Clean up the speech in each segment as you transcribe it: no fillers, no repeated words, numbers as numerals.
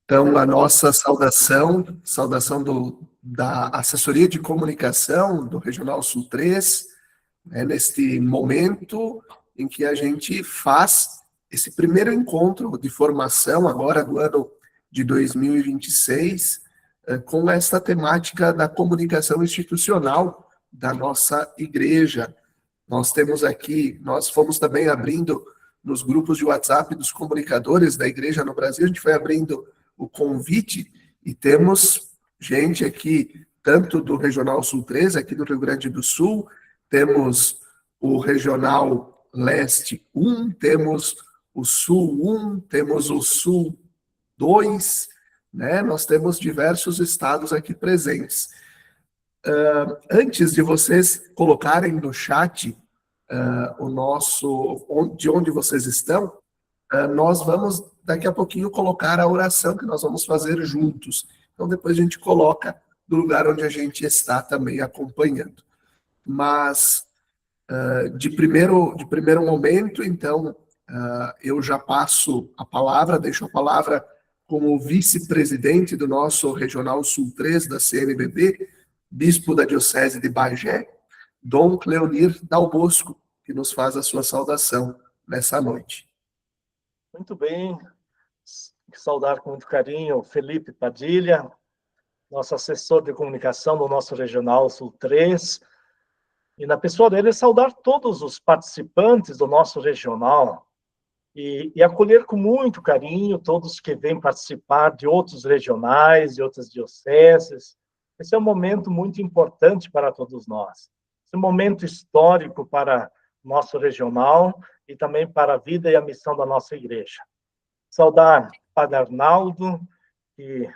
Então, a nossa saudação da Assessoria de Comunicação do Regional Sul 3, neste momento em que a gente faz esse primeiro encontro de formação, agora do ano de 2026, com esta temática da comunicação institucional da nossa igreja. Nós fomos também abrindo nos grupos de WhatsApp dos comunicadores da igreja no Brasil, a gente foi abrindo o convite e temos gente aqui, tanto do Regional Sul 3, aqui do Rio Grande do Sul, temos o Regional Leste 1, temos o Sul 1, temos o Sul 2, né? Nós temos diversos estados aqui presentes. Antes de vocês colocarem no chat de onde vocês estão, nós vamos daqui a pouquinho colocar a oração que nós vamos fazer juntos. Então depois a gente coloca do lugar onde a gente está também acompanhando. Mas de primeiro momento, então, eu já passo a palavra, deixo a palavra com o vice-presidente do nosso Regional Sul 3 da CNBB, bispo da Diocese de Bagé, Dom Cleonir Dal Bosco, que nos faz a sua saudação nessa noite. Muito bem, saudar com muito carinho o Felipe Padilha, nosso assessor de comunicação do nosso Regional Sul 3, e na pessoa dele saudar todos os participantes do nosso regional e acolher com muito carinho todos que vêm participar de outros regionais, de outras dioceses. Esse é um momento muito importante para todos nós. Esse é um momento histórico para o nosso regional e também para a vida e a missão da nossa igreja. Saudar Padre Arnaldo, que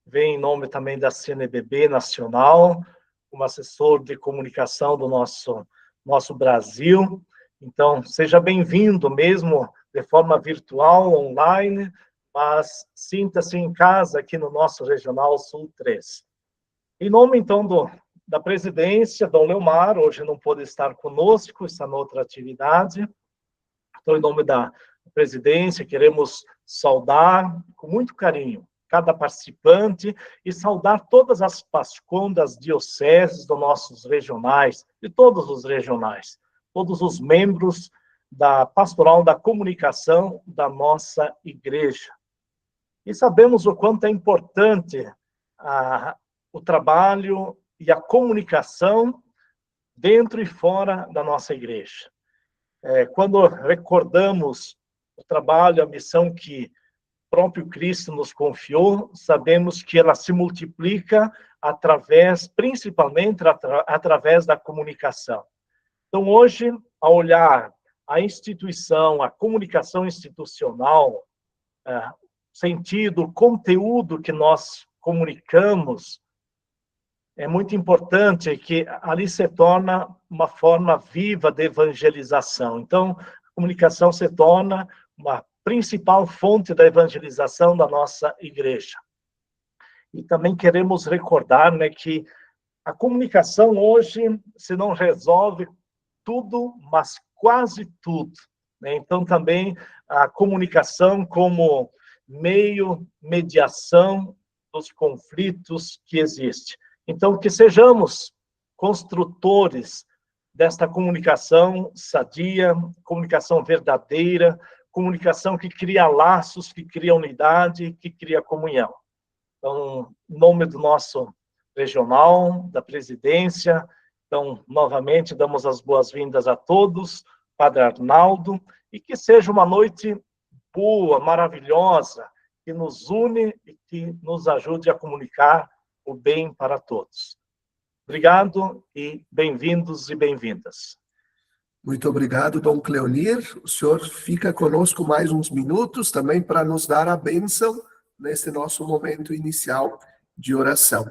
vem em nome também da CNBB Nacional, como assessor de comunicação do nosso Brasil. Então, seja bem-vindo mesmo de forma virtual, online, mas sinta-se em casa aqui no nosso Regional Sul 3. Em nome, então, da presidência, Dom Leomar, hoje não pôde estar conosco, está noutra atividade. Então, em nome da presidência, queremos saudar com muito carinho cada participante e saudar todas as PASCOM das dioceses dos nossos regionais, de todos os regionais, todos os membros da Pastoral da Comunicação da nossa igreja. E sabemos o quanto é importante o trabalho e a comunicação dentro e fora da nossa igreja. Quando recordamos o trabalho, a missão que o próprio Cristo nos confiou, sabemos que ela se multiplica principalmente através da comunicação. Então, hoje, ao olhar a instituição, a comunicação institucional, sentido, o conteúdo que nós comunicamos, é muito importante que ali se torna uma forma viva de evangelização. Então, a comunicação se torna uma principal fonte da evangelização da nossa igreja. E também queremos recordar, que a comunicação hoje, se não resolve tudo, mas quase tudo. Então, também a comunicação como meio mediação dos conflitos que existem. Então, que sejamos construtores desta comunicação sadia, comunicação verdadeira, comunicação que cria laços, que cria unidade, que cria comunhão. Então, em nome do nosso regional, da presidência, então, novamente, damos as boas-vindas a todos, Padre Arnaldo, e que seja uma noite boa, maravilhosa, que nos une e que nos ajude a comunicar o bem para todos. Obrigado e bem-vindos e bem-vindas. Muito obrigado, Dom Cleonir. O senhor fica conosco mais uns minutos também para nos dar a bênção nesse nosso momento inicial de oração.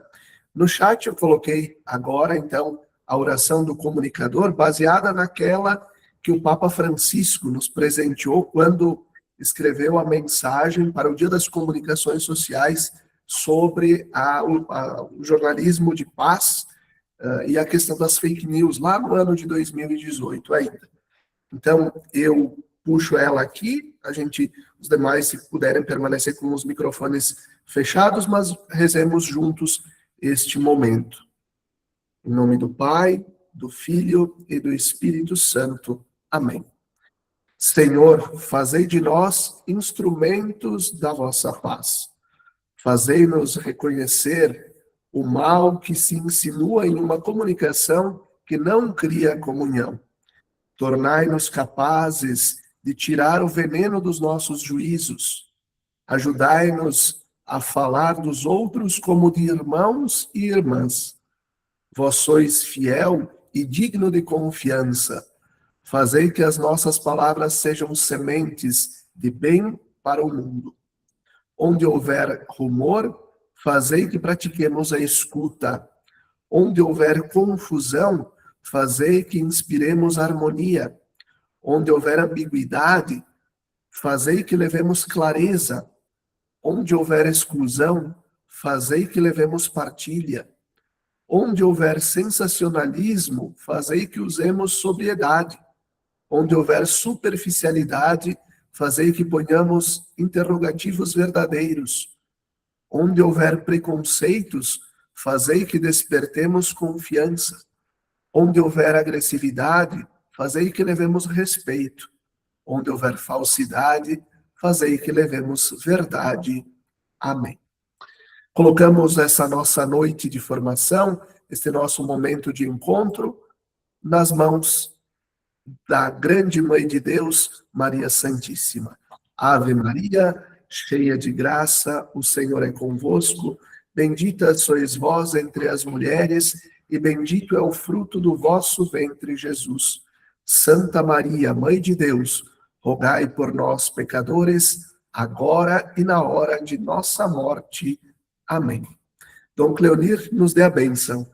No chat eu coloquei agora, então, a oração do comunicador, baseada naquela que o Papa Francisco nos presenteou quando escreveu a mensagem para o Dia das Comunicações Sociais sobre o jornalismo de paz e a questão das fake news, lá no ano de 2018 ainda. Então, eu puxo ela aqui os demais, se puderem permanecer com os microfones fechados, mas rezemos juntos este momento. Em nome do Pai, do Filho e do Espírito Santo. Amém. Senhor, fazei de nós instrumentos da vossa paz. Fazei-nos reconhecer o mal que se insinua em uma comunicação que não cria comunhão. Tornai-nos capazes de tirar o veneno dos nossos juízos. Ajudai-nos a falar dos outros como de irmãos e irmãs. Vós sois fiel e digno de confiança. Fazei que as nossas palavras sejam sementes de bem para o mundo. Onde houver rumor, fazei que pratiquemos a escuta. Onde houver confusão, fazei que inspiremos harmonia. Onde houver ambiguidade, fazei que levemos clareza. Onde houver exclusão, fazei que levemos partilha. Onde houver sensacionalismo, fazei que usemos sobriedade. Onde houver superficialidade, fazei que ponhamos interrogativos verdadeiros. Onde houver preconceitos, fazei que despertemos confiança. Onde houver agressividade, fazei que levemos respeito. Onde houver falsidade, fazei que levemos verdade. Amém. Colocamos essa nossa noite de formação, este nosso momento de encontro, nas mãos da grande Mãe de Deus, Maria Santíssima. Ave Maria, cheia de graça, o Senhor é convosco. Bendita sois vós entre as mulheres, e bendito é o fruto do vosso ventre, Jesus. Santa Maria, Mãe de Deus, rogai por nós, pecadores, agora e na hora de nossa morte. Amém. Dom Cleonir, nos dê a bênção.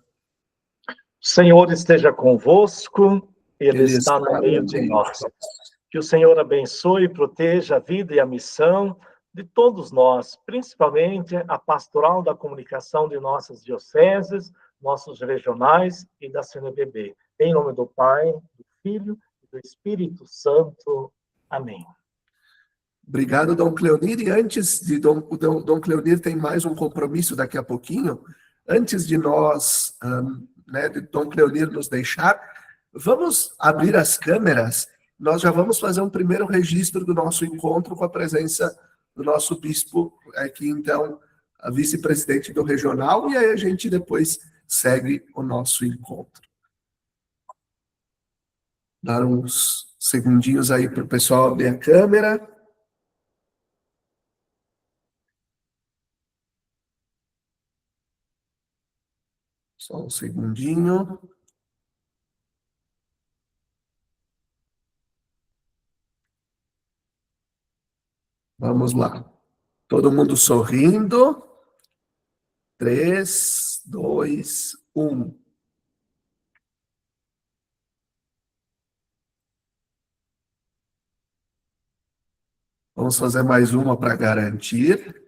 O Senhor esteja convosco, Ele está no meio de nós. Que o Senhor abençoe e proteja a vida e a missão de todos nós, principalmente a pastoral da comunicação de nossas dioceses, nossos regionais e da CNBB. Em nome do Pai, do Filho e do Espírito Santo. Amém. Obrigado, Dom Cleonir. E antes de Dom Cleonir tem mais um compromisso daqui a pouquinho, antes de nós, de Dom Cleonir nos deixar, vamos abrir as câmeras. Nós já vamos fazer um primeiro registro do nosso encontro com a presença do nosso bispo, aqui então, a vice-presidente do regional, e aí a gente depois segue o nosso encontro. Dar uns segundinhos aí para o pessoal abrir a câmera. Só um segundinho. Vamos lá. Todo mundo sorrindo. 3, 2, 1. Vamos fazer mais uma para garantir.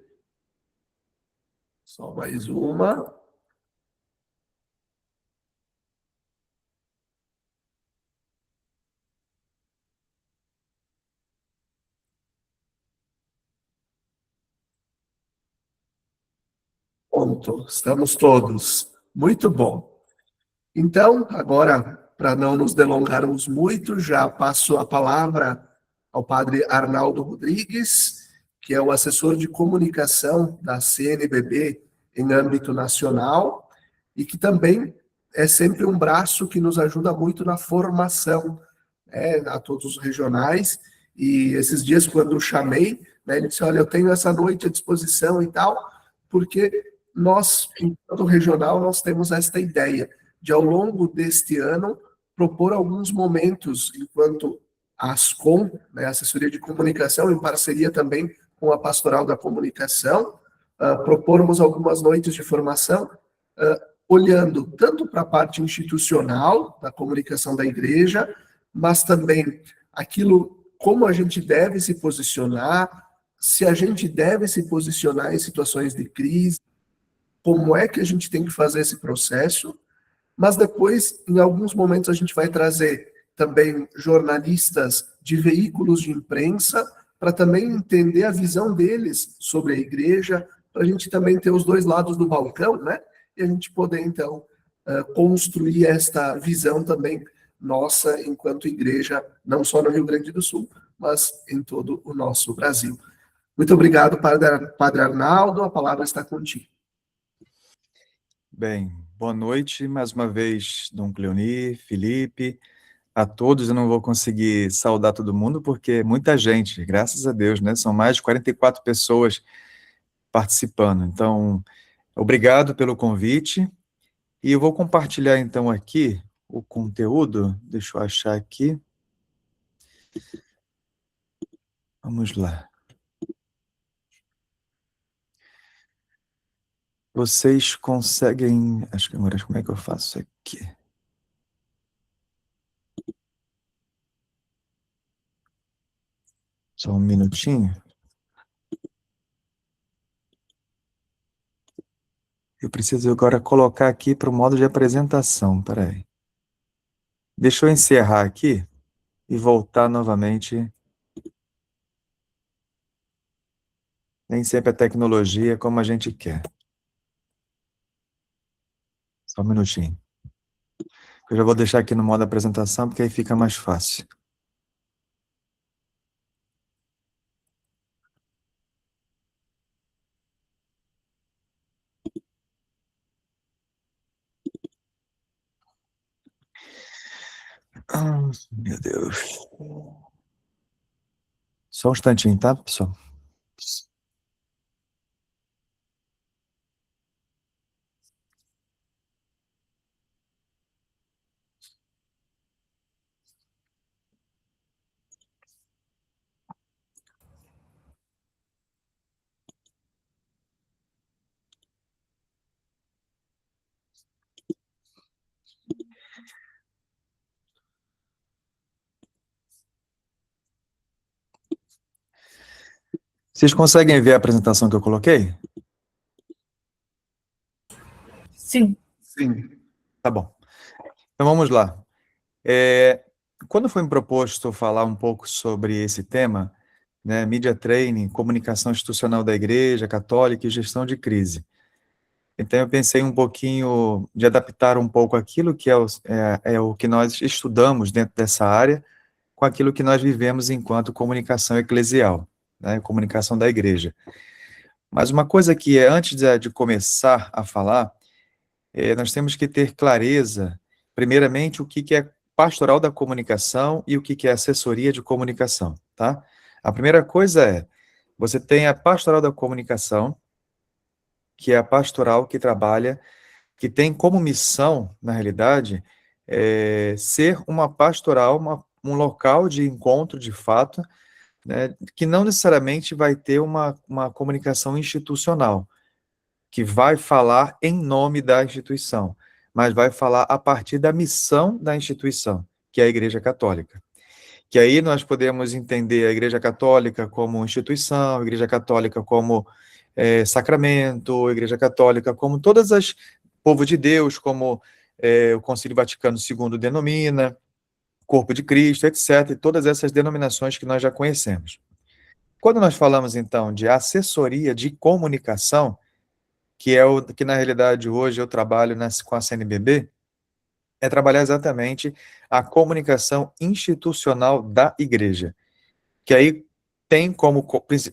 Só mais uma. Pronto, estamos todos. Muito bom. Então, agora, para não nos delongarmos muito, já passo a palavra ao padre Arnaldo Rodrigues, que é o assessor de comunicação da CNBB em âmbito nacional, e que também é sempre um braço que nos ajuda muito na formação, a todos os regionais. E esses dias, quando eu chamei, ele disse, olha, eu tenho essa noite à disposição e tal, porque nós, enquanto regional, nós temos esta ideia de, ao longo deste ano, propor alguns momentos, enquanto a ASCOM, a Assessoria de Comunicação, em parceria também com a Pastoral da Comunicação, propormos algumas noites de formação, olhando tanto para a parte institucional da comunicação da igreja, mas também aquilo, como a gente deve se posicionar, se a gente deve se posicionar em situações de crise, como é que a gente tem que fazer esse processo, mas depois, em alguns momentos, a gente vai trazer também jornalistas de veículos de imprensa para também entender a visão deles sobre a igreja, para a gente também ter os dois lados do balcão, né? E a gente poder, então, construir esta visão também nossa enquanto igreja, não só no Rio Grande do Sul, mas em todo o nosso Brasil. Muito obrigado, Padre Arnaldo, a palavra está contigo. Bem, boa noite, mais uma vez, Dom Cleoni, Felipe, a todos. Eu não vou conseguir saudar todo mundo, porque é muita gente, graças a Deus, né? São mais de 44 pessoas participando. Então, obrigado pelo convite. E eu vou compartilhar, então, aqui o conteúdo. Deixa eu achar aqui. Vamos lá. Vocês conseguem... Acho que agora, como é que eu faço aqui? Só um minutinho. Eu preciso agora colocar aqui para o modo de apresentação. Peraí. Deixa eu encerrar aqui e voltar novamente. Nem sempre a tecnologia é como a gente quer. Só um minutinho. Eu já vou deixar aqui no modo apresentação, porque aí fica mais fácil. Meu Deus. Só um instantinho, tá, pessoal? Vocês conseguem ver a apresentação que eu coloquei? Sim. Sim. Tá bom. Então vamos lá. Quando foi me proposto falar um pouco sobre esse tema, né, Media Training, comunicação institucional da Igreja Católica e gestão de crise. Então eu pensei um pouquinho de adaptar um pouco aquilo que é o que nós estudamos dentro dessa área com aquilo que nós vivemos enquanto comunicação eclesial, né, comunicação da Igreja. Mas uma coisa que antes de começar a falar, nós temos que ter clareza, primeiramente, o que é pastoral da comunicação e o que é assessoria de comunicação, tá? A primeira coisa você tem a pastoral da comunicação, que é a pastoral que trabalha, que tem como missão, na realidade, ser uma pastoral, um local de encontro, de fato, né, que não necessariamente vai ter uma comunicação institucional, que vai falar em nome da instituição, mas vai falar a partir da missão da instituição, que é a Igreja Católica. Que aí nós podemos entender a Igreja Católica como instituição, a Igreja Católica como sacramento, a Igreja Católica como todas as povo de Deus, como o Concílio Vaticano II denomina, Corpo de Cristo, etc., e todas essas denominações que nós já conhecemos. Quando nós falamos, então, de assessoria de comunicação, que é o que, na realidade, hoje eu trabalho com a CNBB, é trabalhar exatamente a comunicação institucional da igreja, que aí tem como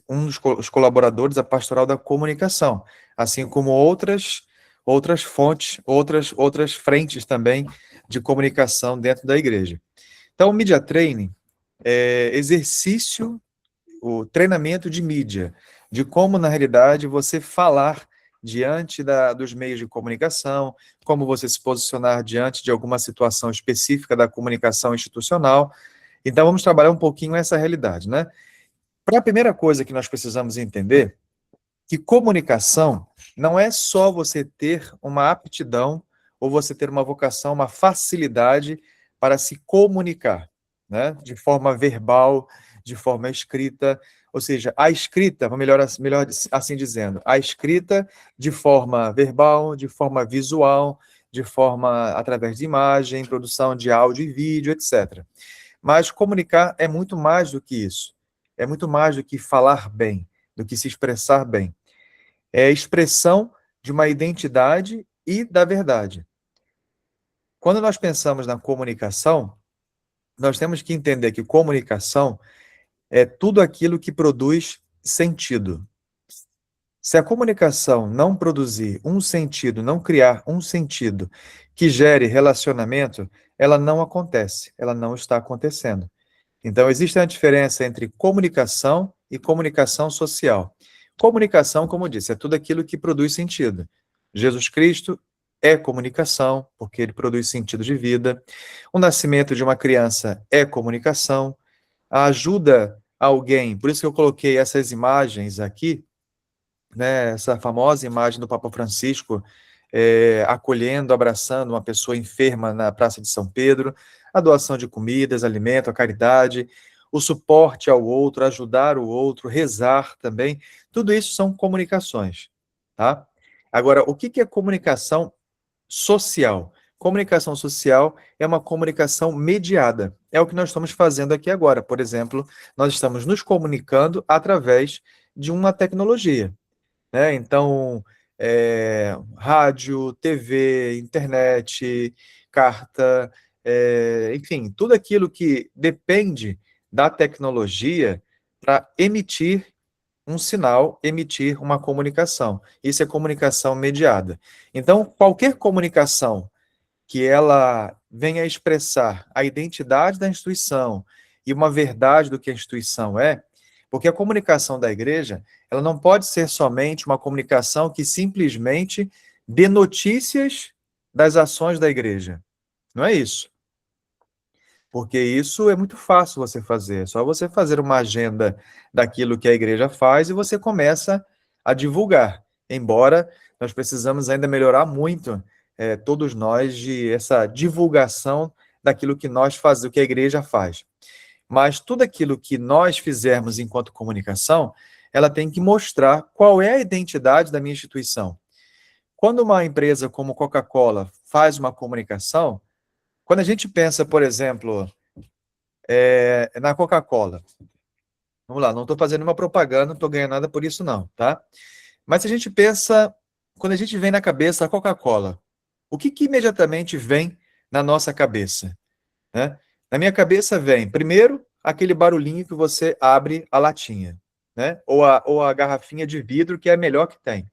um dos colaboradores a pastoral da comunicação, assim como outras fontes, outras frentes também de comunicação dentro da igreja. Então, o Media Training é exercício, o treinamento de mídia, de como, na realidade, você falar diante dos meios de comunicação, como você se posicionar diante de alguma situação específica da comunicação institucional. Então, vamos trabalhar um pouquinho essa realidade, né? Para a primeira coisa que nós precisamos entender, que comunicação não é só você ter uma aptidão ou você ter uma vocação, uma facilidade para se comunicar, né? De forma verbal, de forma escrita, ou seja, a escrita, melhor assim dizendo, a escrita de forma verbal, de forma visual, de forma através de imagem, produção de áudio e vídeo, etc. Mas comunicar é muito mais do que isso. é muito mais do que falar bem, do que se expressar bem. É a expressão de uma identidade e da verdade. Quando nós pensamos na comunicação, nós temos que entender que comunicação é tudo aquilo que produz sentido. Se a comunicação não produzir um sentido, não criar um sentido que gere relacionamento, ela não acontece, ela não está acontecendo. Então, existe uma diferença entre comunicação e comunicação social. Comunicação, como eu disse, é tudo aquilo que produz sentido. Jesus Cristo é comunicação, porque ele produz sentido de vida. O nascimento de uma criança é comunicação. A ajuda a alguém, por isso que eu coloquei essas imagens aqui, né, essa famosa imagem do Papa Francisco acolhendo, abraçando uma pessoa enferma na Praça de São Pedro, a doação de comidas, alimento, a caridade, o suporte ao outro, ajudar o outro, rezar também, tudo isso são comunicações, tá? Agora, o que é comunicação social? Comunicação social é uma comunicação mediada, é o que nós estamos fazendo aqui agora. Por exemplo, nós estamos nos comunicando através de uma tecnologia, né? Então, rádio, TV, internet, carta, enfim, tudo aquilo que depende da tecnologia para emitir um sinal, emitir uma comunicação. Isso é comunicação mediada. Então, qualquer comunicação que ela venha expressar a identidade da instituição e uma verdade do que a instituição é, porque a comunicação da igreja, ela não pode ser somente uma comunicação que simplesmente dê notícias das ações da igreja. Não é isso. Porque isso é muito fácil você fazer. É só você fazer uma agenda daquilo que a igreja faz e você começa a divulgar. Embora nós precisamos ainda melhorar muito, todos nós, de essa divulgação daquilo que nós fazemos, o que a igreja faz. Mas tudo aquilo que nós fizermos enquanto comunicação, ela tem que mostrar qual é a identidade da minha instituição. Quando uma empresa como Coca-Cola faz uma comunicação, quando a gente pensa, por exemplo, na Coca-Cola, vamos lá, não estou fazendo uma propaganda, não estou ganhando nada por isso não, tá? Mas se a gente pensa, quando a gente vem na cabeça a Coca-Cola, o que imediatamente vem na nossa cabeça, né? Na minha cabeça vem, primeiro, aquele barulhinho que você abre a latinha, né? Ou a garrafinha de vidro, que é a melhor que tem.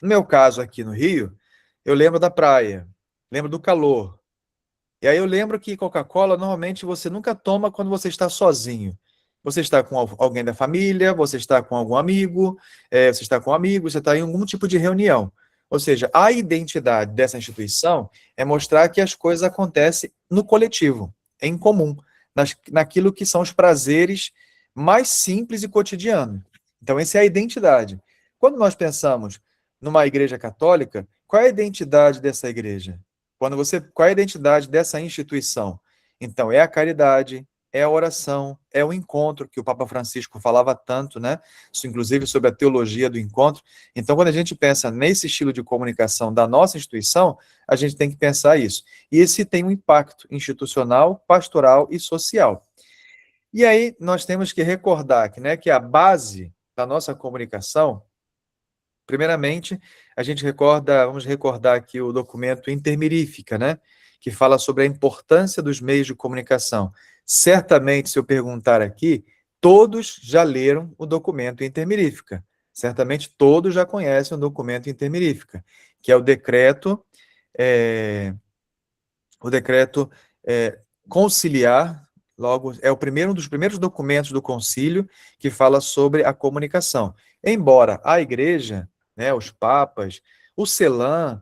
No meu caso aqui no Rio, eu lembro da praia, lembro do calor. E aí eu lembro que Coca-Cola, normalmente, você nunca toma quando você está sozinho. Você está com alguém da família, você está com algum amigo, você está com um amigo, você está em algum tipo de reunião. Ou seja, a identidade dessa instituição é mostrar que as coisas acontecem no coletivo, em comum, naquilo que são os prazeres mais simples e cotidianos. Então, essa é a identidade. Quando nós pensamos numa igreja católica, qual é a identidade dessa igreja? Qual é a identidade dessa instituição? Então, é a caridade, é a oração, é o encontro, que o Papa Francisco falava tanto, né? Isso, inclusive, sobre a teologia do encontro. Então, quando a gente pensa nesse estilo de comunicação da nossa instituição, a gente tem que pensar isso. E esse tem um impacto institucional, pastoral e social. E aí, nós temos que recordar que a base da nossa comunicação, primeiramente, vamos recordar aqui o documento Intermirífica, né? Que fala sobre a importância dos meios de comunicação. Certamente, se eu perguntar aqui, todos já leram o documento Intermirífica. Certamente todos já conhecem o documento Intermirífica, que é o decreto conciliar, logo, é um dos primeiros documentos do concílio que fala sobre a comunicação. Embora a igreja, né, os papas, o CELAM,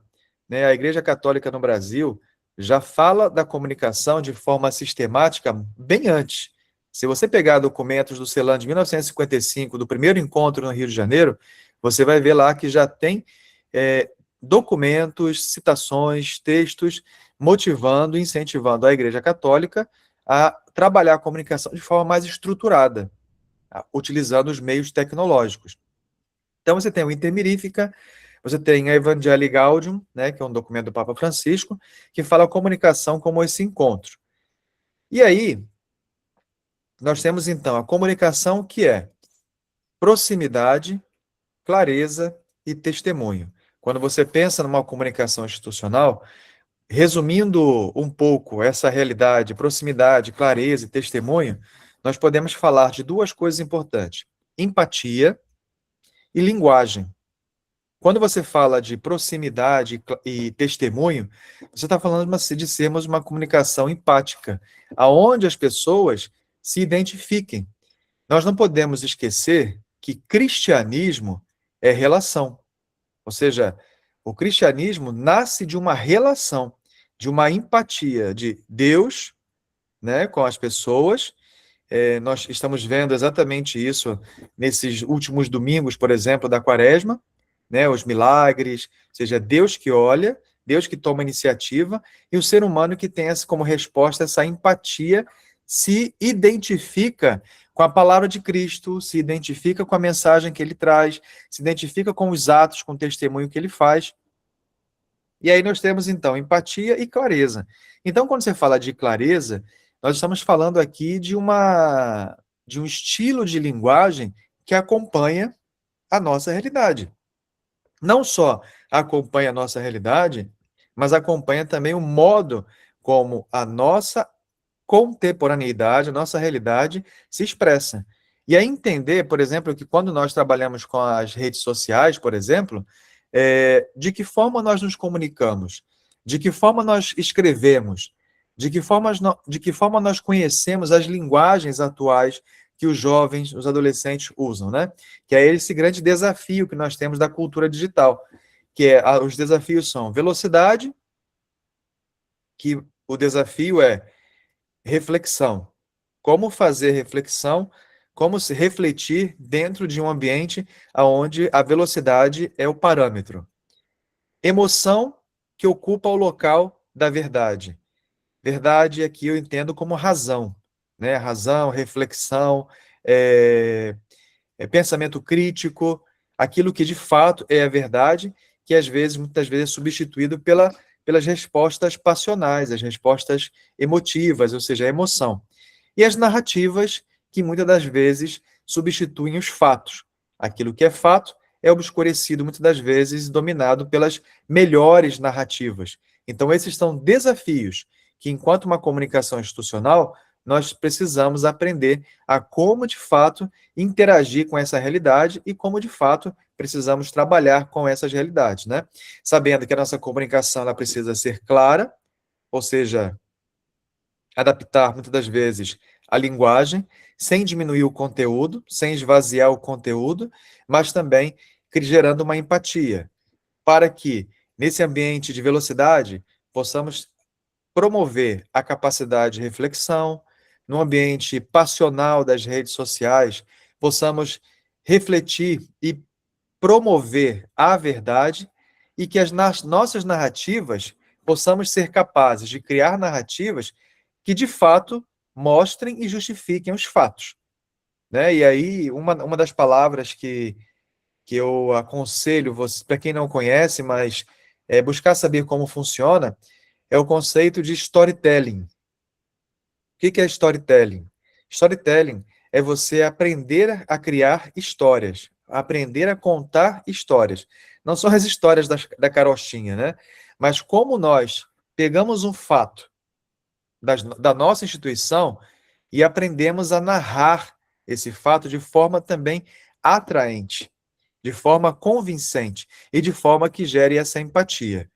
né, a Igreja Católica no Brasil, já fala da comunicação de forma sistemática bem antes. Se você pegar documentos do CELAM de 1955, do primeiro encontro no Rio de Janeiro, você vai ver lá que já tem documentos, citações, textos, motivando e incentivando a Igreja Católica a trabalhar a comunicação de forma mais estruturada, utilizando os meios tecnológicos. Então, você tem o Intermirífica, você tem a Evangelii Gaudium, né, que é um documento do Papa Francisco, que fala a comunicação como esse encontro. E aí, nós temos, então, a comunicação que é proximidade, clareza e testemunho. Quando você pensa numa comunicação institucional, resumindo um pouco essa realidade, proximidade, clareza e testemunho, nós podemos falar de duas coisas importantes: empatia e linguagem. Quando você fala de proximidade e testemunho, você está falando de sermos uma comunicação empática, aonde as pessoas se identifiquem. Nós não podemos esquecer que cristianismo é relação. Ou seja, o cristianismo nasce de uma relação, de uma empatia de Deus, né, com as pessoas. Nós estamos vendo exatamente isso nesses últimos domingos, por exemplo, da Quaresma, né, os milagres, ou seja, Deus que olha, Deus que toma iniciativa, e o ser humano que tem como resposta essa empatia, se identifica com a palavra de Cristo, se identifica com a mensagem que ele traz, se identifica com os atos, com o testemunho que ele faz. E aí nós temos, então, empatia e clareza. Então, quando você fala de clareza, nós estamos falando aqui de um estilo de linguagem que acompanha a nossa realidade. Não só acompanha a nossa realidade, mas acompanha também o modo como a nossa contemporaneidade, a nossa realidade se expressa. E aí entender, por exemplo, que quando nós trabalhamos com as redes sociais, por exemplo, de que forma nós nos comunicamos, de que forma nós escrevemos, de que forma nós conhecemos as linguagens atuais que os jovens, os adolescentes usam, né? Que é esse grande desafio que nós temos da cultura digital, os desafios são velocidade, que o desafio é reflexão. Como fazer reflexão, como se refletir dentro de um ambiente onde a velocidade é o parâmetro. Emoção que ocupa o local da verdade. Verdade aqui eu entendo como razão, né? Razão, reflexão, pensamento crítico, aquilo que de fato é a verdade, que muitas vezes é substituído pelas respostas passionais, as respostas emotivas, ou seja, a emoção. E as narrativas, que muitas das vezes substituem os fatos. Aquilo que é fato é obscurecido, muitas das vezes, dominado pelas melhores narrativas. Então, esses são desafios que, enquanto uma comunicação institucional, nós precisamos aprender a como, de fato, interagir com essa realidade e como, de fato, precisamos trabalhar com essas realidades, né? Sabendo que a nossa comunicação ela precisa ser clara, ou seja, adaptar, muitas das vezes, a linguagem, sem diminuir o conteúdo, sem esvaziar o conteúdo, mas também gerando uma empatia, para que, nesse ambiente de velocidade, possamos promover a capacidade de reflexão, no ambiente passional das redes sociais, possamos refletir e promover a verdade e que as nossas narrativas possamos ser capazes de criar narrativas que, de fato, mostrem e justifiquem os fatos, né? E aí, uma das palavras que eu aconselho, para quem não conhece, mas buscar saber como funciona, é o conceito de storytelling. O que é storytelling? Storytelling é você aprender a criar histórias, aprender a contar histórias. Não são as histórias da carochinha, né? Mas como nós pegamos um fato da nossa instituição e aprendemos a narrar esse fato de forma também atraente, de forma convincente e de forma que gere essa empatia.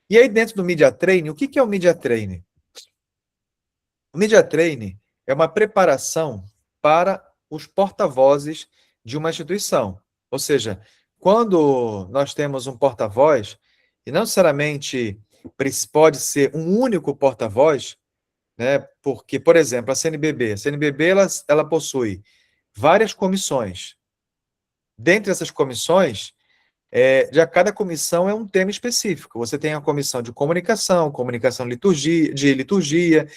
E aí, dentro do Media Training, o que é o Media Training? O Media Training é uma preparação para os porta-vozes de uma instituição. Ou seja, quando nós temos um porta-voz, e não necessariamente pode ser um único porta-voz, né? Porque, por exemplo, a CNBB ela possui várias comissões. Dentre essas comissões, cada comissão é um tema específico. Você tem a comissão de comunicação de liturgia,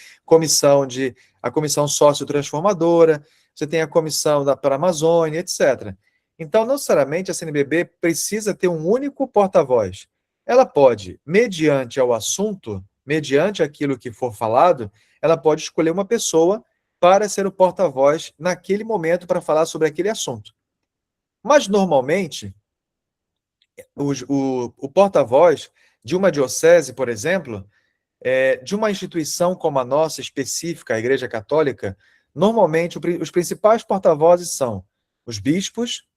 a comissão sócio-transformadora, você tem a comissão para a Amazônia, etc. Então, não necessariamente a CNBB precisa ter um único porta-voz. Ela pode, mediante ao assunto, mediante aquilo que for falado, ela pode escolher uma pessoa para ser o porta-voz naquele momento para falar sobre aquele assunto. Mas, normalmente, o porta-voz de uma diocese, por exemplo, de uma instituição como a nossa, específica, a Igreja Católica, normalmente os principais porta-vozes são os bispos,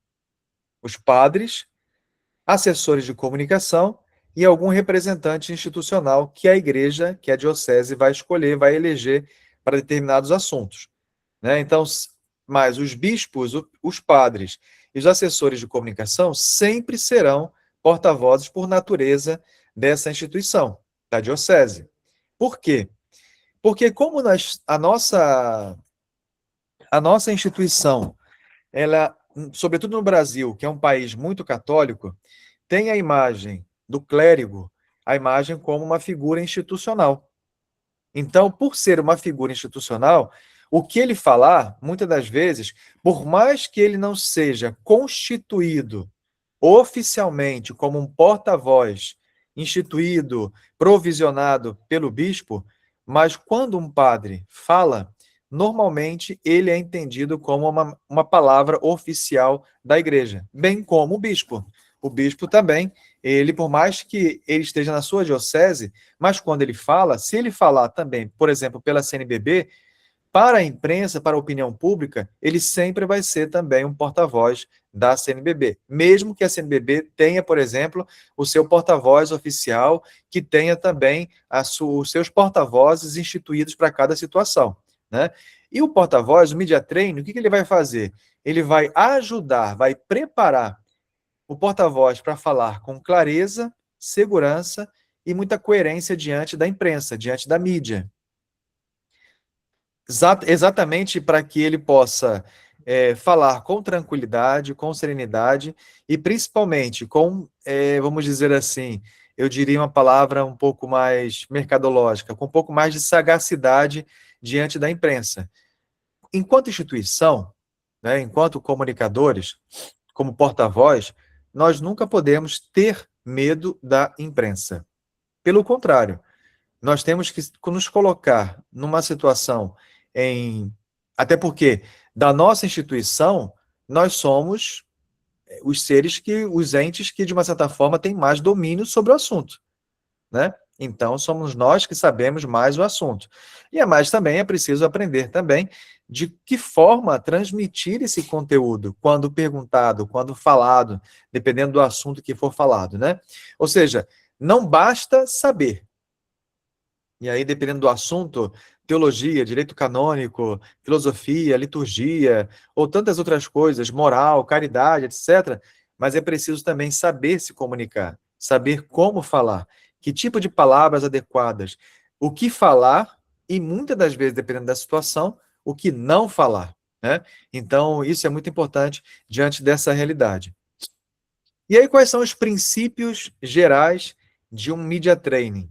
os padres, assessores de comunicação e algum representante institucional que a igreja, que a diocese vai escolher, vai eleger para determinados assuntos, né? Então, mas os bispos, os padres e os assessores de comunicação sempre serão porta-vozes por natureza dessa instituição, da diocese. Por quê? Porque como a nossa instituição, ela, sobretudo no Brasil, que é um país muito católico, tem a imagem do clérigo, a imagem como uma figura institucional. Então, por ser uma figura institucional, o que ele falar, muitas das vezes, por mais que ele não seja constituído oficialmente como um porta-voz, instituído, provisionado pelo bispo, mas quando um padre fala, normalmente ele é entendido como uma palavra oficial da igreja, bem como o bispo. O bispo também, ele, por mais que ele esteja na sua diocese, mas quando ele fala, se ele falar também, por exemplo, pela CNBB, para a imprensa, para a opinião pública, ele sempre vai ser também um porta-voz da CNBB, mesmo que a CNBB tenha, por exemplo, o seu porta-voz oficial, que tenha também os seus porta-vozes instituídos para cada situação, né? E o porta-voz, o media training, o que ele vai fazer? Ele vai ajudar, vai preparar o porta-voz para falar com clareza, segurança e muita coerência diante da imprensa, diante da mídia. Exatamente para que ele possa falar com tranquilidade, com serenidade e principalmente com, vamos dizer assim, eu diria uma palavra um pouco mais mercadológica, com um pouco mais de sagacidade diante da imprensa. Enquanto instituição, né, enquanto comunicadores, como porta-voz, nós nunca podemos ter medo da imprensa. Pelo contrário, nós temos que nos colocar numa situação até porque, da nossa instituição, nós somos os entes que, de uma certa forma, têm mais domínio sobre o assunto, né? Então, somos nós que sabemos mais o assunto. Mas também é preciso aprender também de que forma transmitir esse conteúdo, quando perguntado, quando falado, dependendo do assunto que for falado, né? Ou seja, não basta saber. E aí, dependendo do assunto, teologia, direito canônico, filosofia, liturgia, ou tantas outras coisas, moral, caridade, etc. Mas é preciso também saber se comunicar, saber como falar, que tipo de palavras adequadas, o que falar e, muitas das vezes, dependendo da situação, o que não falar, né? Então, isso é muito importante diante dessa realidade. E aí, quais são os princípios gerais de um media training?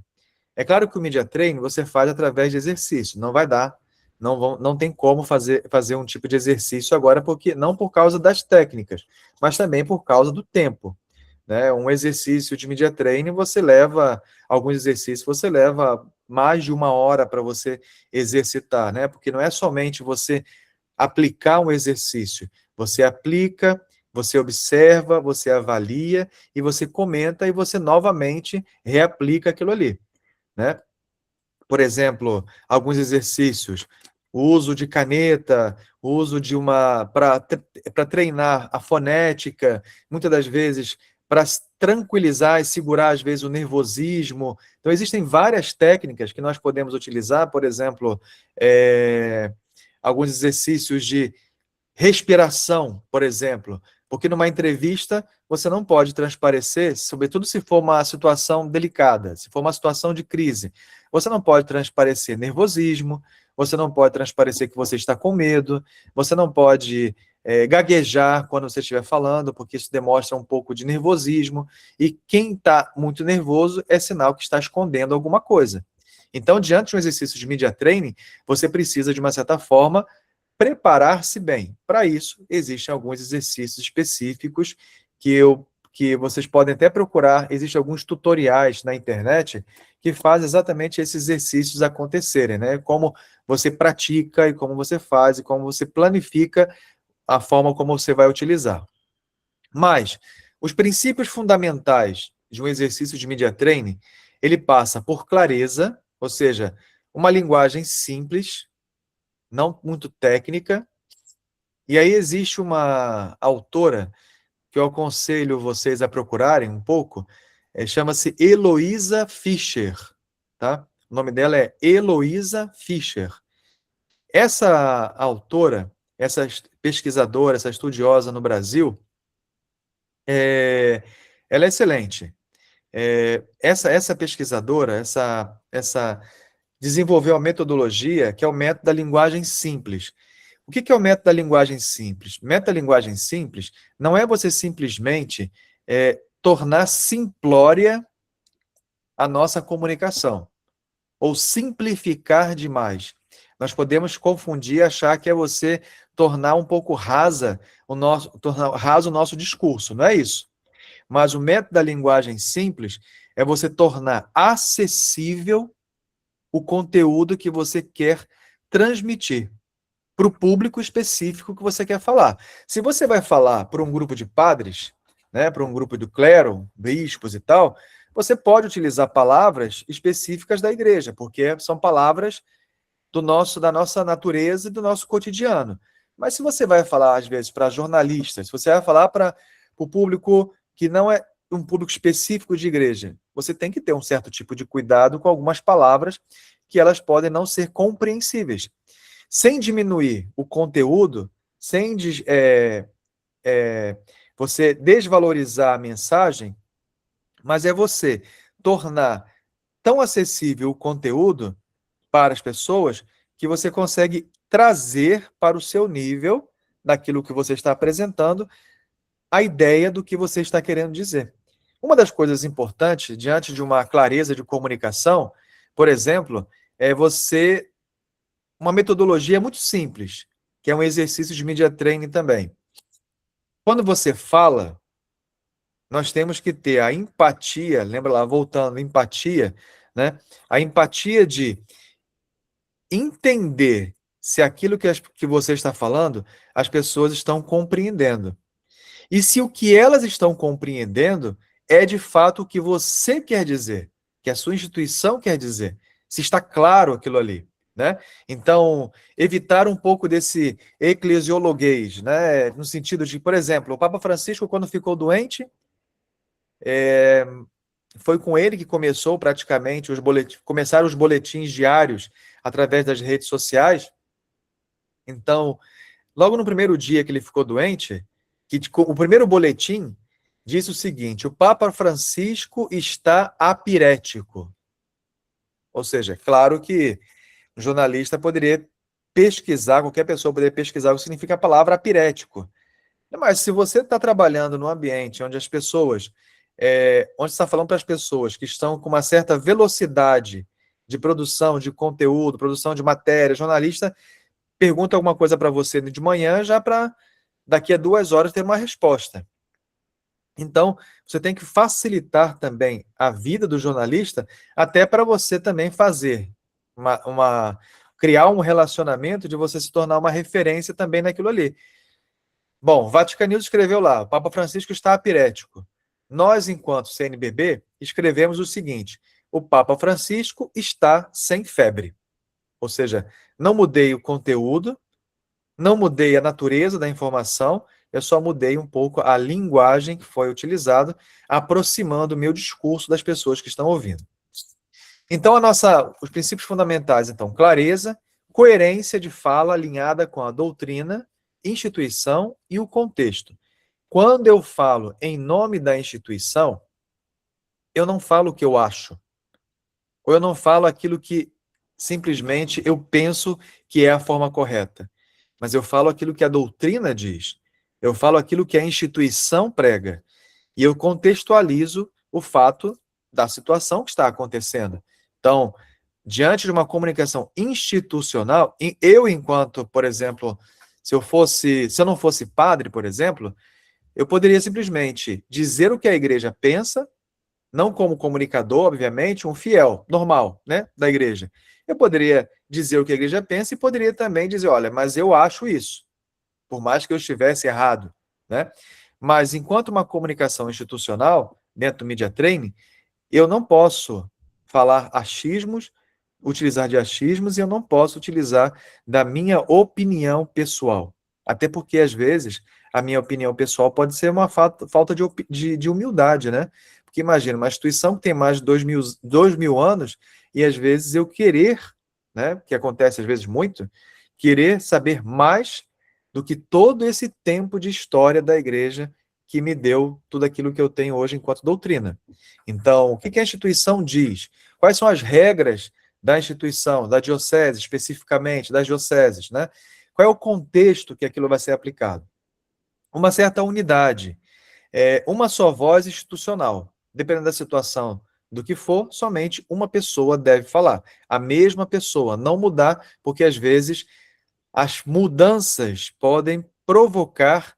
É claro que o media training você faz através de exercício, não vai dar, não tem como fazer um tipo de exercício agora, porque não por causa das técnicas, mas também por causa do tempo, né? Um exercício de media training, alguns exercícios você leva mais de 1 hora para você exercitar, né? Porque não é somente você aplicar um exercício, você aplica, você observa, você avalia, e você comenta, e você novamente reaplica aquilo ali, né? Por exemplo, alguns exercícios, o uso de caneta, o uso de para treinar a fonética, muitas das vezes para tranquilizar e segurar, às vezes, o nervosismo. Então, existem várias técnicas que nós podemos utilizar, por exemplo, alguns exercícios de respiração, por exemplo, porque numa entrevista você não pode transparecer, sobretudo se for uma situação delicada, se for uma situação de crise, você não pode transparecer nervosismo, você não pode transparecer que você está com medo, você não pode gaguejar quando você estiver falando, porque isso demonstra um pouco de nervosismo, e quem está muito nervoso é sinal que está escondendo alguma coisa. Então, diante de um exercício de media training, você precisa, de uma certa forma, preparar-se bem. Para isso, existem alguns exercícios específicos que que vocês podem até procurar, existem alguns tutoriais na internet que fazem exatamente esses exercícios acontecerem, né? Como você pratica e como você faz e como você planifica a forma como você vai utilizar. Mas os princípios fundamentais de um exercício de media training, ele passa por clareza, ou seja, uma linguagem simples, não muito técnica. E aí existe uma autora que eu aconselho vocês a procurarem um pouco, chama-se Eloísa Fischer, tá? O nome dela é Eloísa Fischer. Essa autora, essa pesquisadora, essa estudiosa no Brasil, ela é excelente. Essa pesquisadora, essa desenvolveu a metodologia que é o método da linguagem simples. O que é o método da linguagem simples? O método da linguagem simples não é você simplesmente tornar simplória a nossa comunicação, ou simplificar demais. Nós podemos confundir e achar que é você tornar um pouco tornar raso o nosso discurso, não é isso. Mas o método da linguagem simples é você tornar acessível o conteúdo que você quer transmitir para o público específico que você quer falar. Se você vai falar para um grupo de padres, né, para um grupo do clero, bispos e tal, você pode utilizar palavras específicas da igreja, porque são palavras da nossa natureza e do nosso cotidiano. Mas se você vai falar, às vezes, para jornalistas, se você vai falar para o público que não é um público específico de igreja, você tem que ter um certo tipo de cuidado com algumas palavras que elas podem não ser compreensíveis. Sem diminuir o conteúdo, sem você desvalorizar a mensagem, mas é você tornar tão acessível o conteúdo para as pessoas que você consegue trazer para o seu nível, daquilo que você está apresentando, a ideia do que você está querendo dizer. Uma das coisas importantes, diante de uma clareza de comunicação, por exemplo, é uma metodologia muito simples, que é um exercício de media training também. Quando você fala, nós temos que ter a empatia, lembra lá, voltando, empatia, né? A empatia de entender se aquilo que você está falando, as pessoas estão compreendendo. E se o que elas estão compreendendo é de fato o que você quer dizer, que a sua instituição quer dizer, se está claro aquilo ali, né? Então, evitar um pouco desse eclesiologuês, né? No sentido de, por exemplo, o Papa Francisco, quando ficou doente, foi com ele que começou praticamente começaram os boletins diários através das redes sociais. Então, logo no primeiro dia que ele ficou doente, o primeiro boletim disse o seguinte: o Papa Francisco está apirético. Ou seja, claro que o jornalista poderia pesquisar, qualquer pessoa poderia pesquisar o que significa a palavra apirético. Mas se você está trabalhando num ambiente onde as pessoas, onde você está falando para as pessoas que estão com uma certa velocidade de produção de conteúdo, produção de matéria, jornalista pergunta alguma coisa para você de manhã, já para daqui a 2 horas ter uma resposta. Então, você tem que facilitar também a vida do jornalista, até para você também fazer criar um relacionamento de você se tornar uma referência também naquilo ali. Bom, Vatican News escreveu lá, o Papa Francisco está apirético. Nós, enquanto CNBB, escrevemos o seguinte: o Papa Francisco está sem febre. Ou seja, não mudei o conteúdo, não mudei a natureza da informação, eu só mudei um pouco a linguagem que foi utilizada, aproximando o meu discurso das pessoas que estão ouvindo. Então, os princípios fundamentais, então, clareza, coerência de fala alinhada com a doutrina, instituição e o contexto. Quando eu falo em nome da instituição, eu não falo o que eu acho, ou eu não falo aquilo que simplesmente eu penso que é a forma correta, mas eu falo aquilo que a doutrina diz, eu falo aquilo que a instituição prega, e eu contextualizo o fato da situação que está acontecendo. Então, diante de uma comunicação institucional, eu enquanto, por exemplo, se eu não fosse padre, por exemplo, eu poderia simplesmente dizer o que a igreja pensa, não como comunicador, obviamente, um fiel, normal, né, da igreja. Eu poderia dizer o que a igreja pensa e poderia também dizer, olha, mas eu acho isso, por mais que eu estivesse errado, né? Mas enquanto uma comunicação institucional, dentro do Media Training, eu não posso falar achismos, utilizar de achismos, e eu não posso utilizar da minha opinião pessoal. Até porque, às vezes, a minha opinião pessoal pode ser uma falta de humildade, né? Porque imagina, uma instituição que tem mais de 2.000 anos, e às vezes eu querer, né, que acontece às vezes muito, querer saber mais do que todo esse tempo de história da igreja que me deu tudo aquilo que eu tenho hoje enquanto doutrina. Então, o que a instituição diz? Quais são as regras da instituição, da diocese, especificamente, das dioceses, né? Qual é o contexto que aquilo vai ser aplicado? Uma certa unidade, uma só voz institucional. Dependendo da situação do que for, somente uma pessoa deve falar. A mesma pessoa, não mudar, porque às vezes as mudanças podem provocar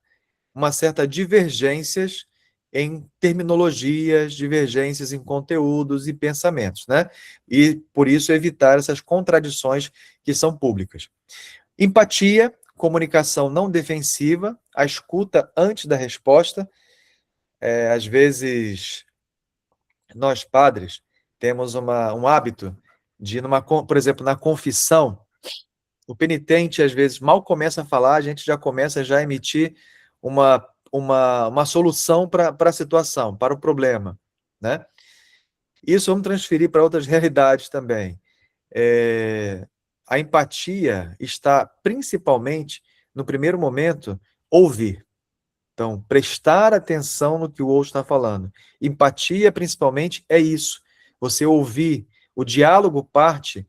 uma certa divergências em terminologias, divergências em conteúdos e pensamentos, né? E, por isso, evitar essas contradições que são públicas. Empatia, comunicação não defensiva, a escuta antes da resposta. Às vezes, nós, padres, temos um hábito de, por exemplo, na confissão, o penitente, às vezes, mal começa a falar, a gente já começa a emitir uma solução para a situação, para o problema, né? Isso vamos transferir para outras realidades também. A empatia está principalmente, no primeiro momento, ouvir. Então, prestar atenção no que o outro está falando. Empatia, principalmente, é isso. Você ouvir. O diálogo parte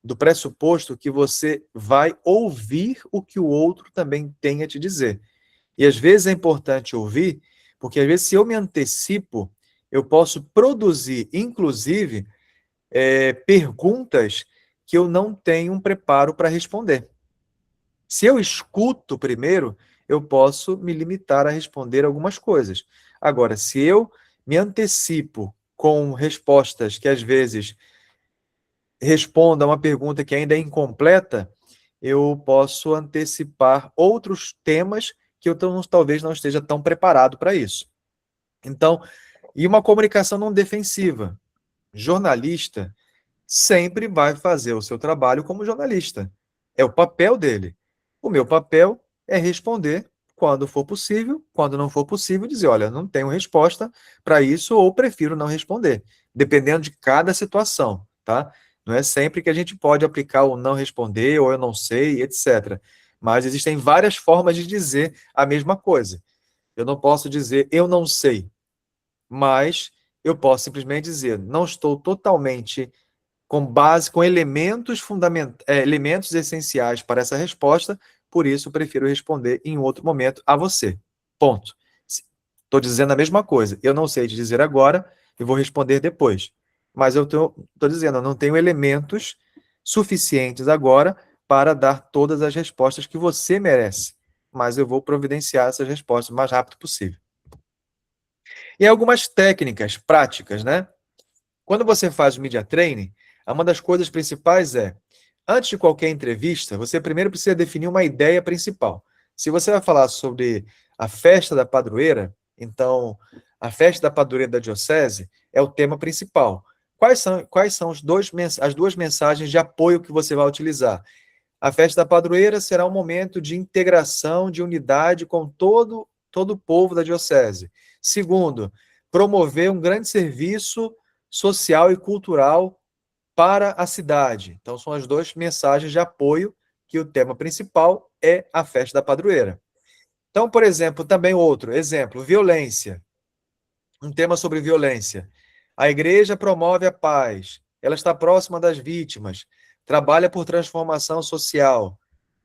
do pressuposto que você vai ouvir o que o outro também tem a te dizer. E às vezes é importante ouvir, porque às vezes se eu me antecipo, eu posso produzir, inclusive, perguntas que eu não tenho um preparo para responder. Se eu escuto primeiro, eu posso me limitar a responder algumas coisas. Agora, se eu me antecipo com respostas que às vezes respondam a uma pergunta que ainda é incompleta, eu posso antecipar outros temas que eu talvez não esteja tão preparado para isso. Então, e uma comunicação não defensiva. Jornalista sempre vai fazer o seu trabalho como jornalista. É o papel dele. O meu papel é responder quando for possível, quando não for possível, dizer, olha, não tenho resposta para isso ou prefiro não responder, dependendo de cada situação, tá? Não é sempre que a gente pode aplicar o não responder ou eu não sei, etc. Mas existem várias formas de dizer a mesma coisa. Eu não posso dizer eu não sei, mas eu posso simplesmente dizer não estou totalmente com elementos elementos essenciais para essa resposta, por isso eu prefiro responder em outro momento a você. Ponto. Estou dizendo a mesma coisa. Eu não sei te dizer agora e vou responder depois. Mas eu estou dizendo, eu não tenho elementos suficientes agora para dar todas as respostas que você merece. Mas eu vou providenciar essas respostas o mais rápido possível. E algumas técnicas práticas, né? Quando você faz o media training, uma das coisas principais é, antes de qualquer entrevista, você primeiro precisa definir uma ideia principal. Se você vai falar sobre a festa da padroeira, então a festa da padroeira da diocese é o tema principal. Quais são as duas mensagens de apoio que você vai utilizar? A festa da padroeira será um momento de integração, de unidade com todo o povo da diocese. Segundo, promover um grande serviço social e cultural para a cidade. Então, são as duas mensagens de apoio, que o tema principal é a festa da padroeira. Então, por exemplo, também outro exemplo, violência. Um tema sobre violência. A igreja promove a paz, ela está próxima das vítimas, trabalha por transformação social,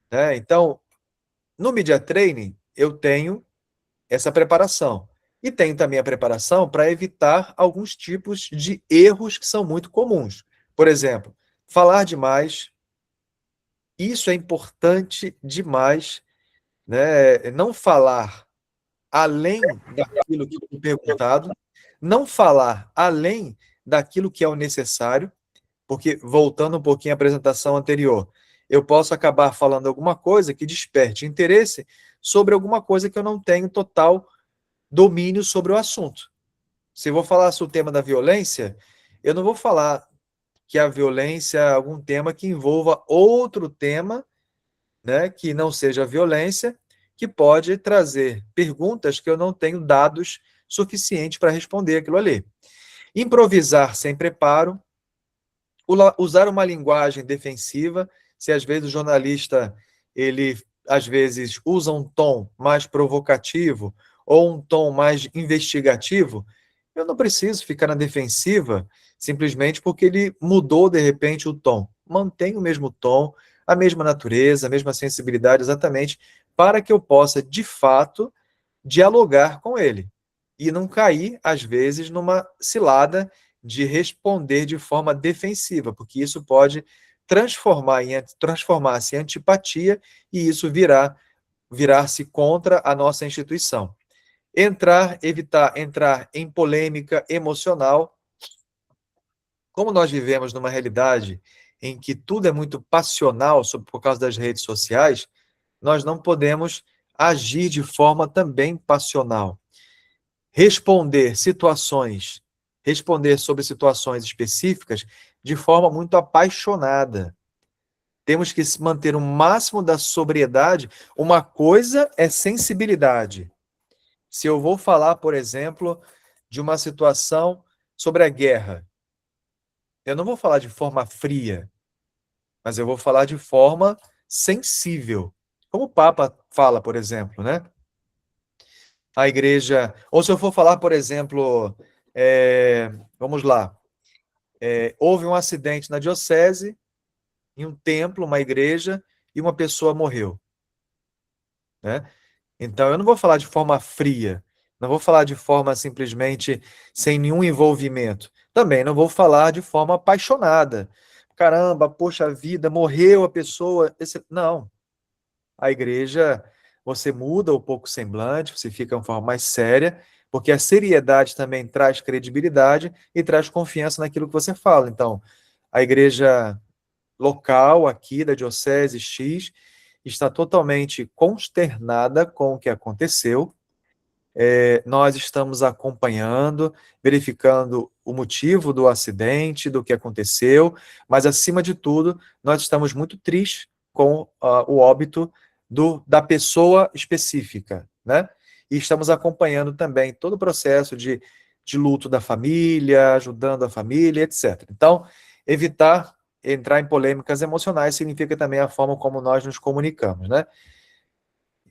né? Então, no Media Training, eu tenho essa preparação. E tenho também a preparação para evitar alguns tipos de erros que são muito comuns. Por exemplo, falar demais. Isso é importante demais, né? Não falar além daquilo que foi perguntado, não falar além daquilo que é o necessário, porque, voltando um pouquinho à apresentação anterior, eu posso acabar falando alguma coisa que desperte interesse sobre alguma coisa que eu não tenho total domínio sobre o assunto. Se eu vou falar sobre o tema da violência, eu não vou falar que a violência é algum tema que envolva outro tema, né, que não seja violência, que pode trazer perguntas que eu não tenho dados suficientes para responder aquilo ali. Improvisar sem preparo, usar uma linguagem defensiva, se às vezes o jornalista, ele às vezes usa um tom mais provocativo ou um tom mais investigativo, eu não preciso ficar na defensiva simplesmente porque ele mudou de repente o tom. Mantém o mesmo tom, a mesma natureza, a mesma sensibilidade, exatamente, para que eu possa, de fato, dialogar com ele e não cair, às vezes, numa cilada de responder de forma defensiva, porque isso pode transformar-se em antipatia e isso virar-se contra a nossa instituição. Evitar entrar em polêmica emocional. Como nós vivemos numa realidade em que tudo é muito passional por causa das redes sociais, nós não podemos agir de forma também passional. Responder sobre situações específicas de forma muito apaixonada. Temos que manter o máximo da sobriedade. Uma coisa é sensibilidade. Se eu vou falar, por exemplo, de uma situação sobre a guerra, eu não vou falar de forma fria, mas eu vou falar de forma sensível. Como o Papa fala, por exemplo, né? A igreja, ou se eu for falar, por exemplo, vamos lá, houve um acidente na diocese, em um templo, uma igreja, e uma pessoa morreu, né? Então, eu não vou falar de forma fria, não vou falar de forma simplesmente sem nenhum envolvimento. Também não vou falar de forma apaixonada. Caramba, poxa vida, morreu a pessoa. Não. A igreja, você muda um pouco o semblante, você fica de uma forma mais séria, porque a seriedade também traz credibilidade e traz confiança naquilo que você fala. Então, a igreja local aqui da Diocese X está totalmente consternada com o que aconteceu. Nós estamos acompanhando, verificando o motivo do acidente, do que aconteceu, mas, acima de tudo, nós estamos muito tristes com o óbito da pessoa específica, né? E estamos acompanhando também todo o processo de luto da família, ajudando a família, etc. Então, evitar entrar em polêmicas emocionais significa também a forma como nós nos comunicamos, né?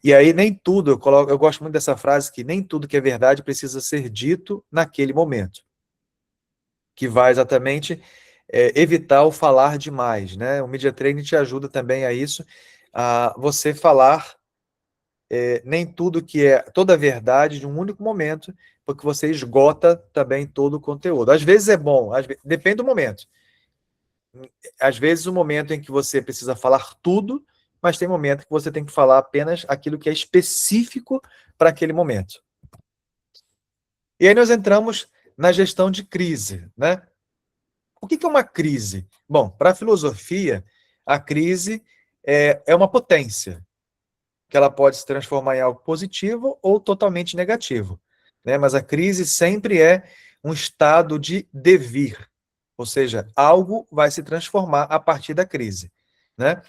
E aí nem tudo, eu gosto muito dessa frase, que nem tudo que é verdade precisa ser dito naquele momento, que vai exatamente evitar o falar demais, né? O Media Training te ajuda também a isso, a você falar nem tudo que é toda a verdade de um único momento, porque você esgota também todo o conteúdo. Às vezes é bom, depende do momento. Às vezes o momento em que você precisa falar tudo, mas tem momento que você tem que falar apenas aquilo que é específico para aquele momento. E aí nós entramos na gestão de crise, né? O que é uma crise? Bom, para a filosofia, a crise é uma potência, que ela pode se transformar em algo positivo ou totalmente negativo, né? Mas a crise sempre é um estado de devir, ou seja, algo vai se transformar a partir da crise, né?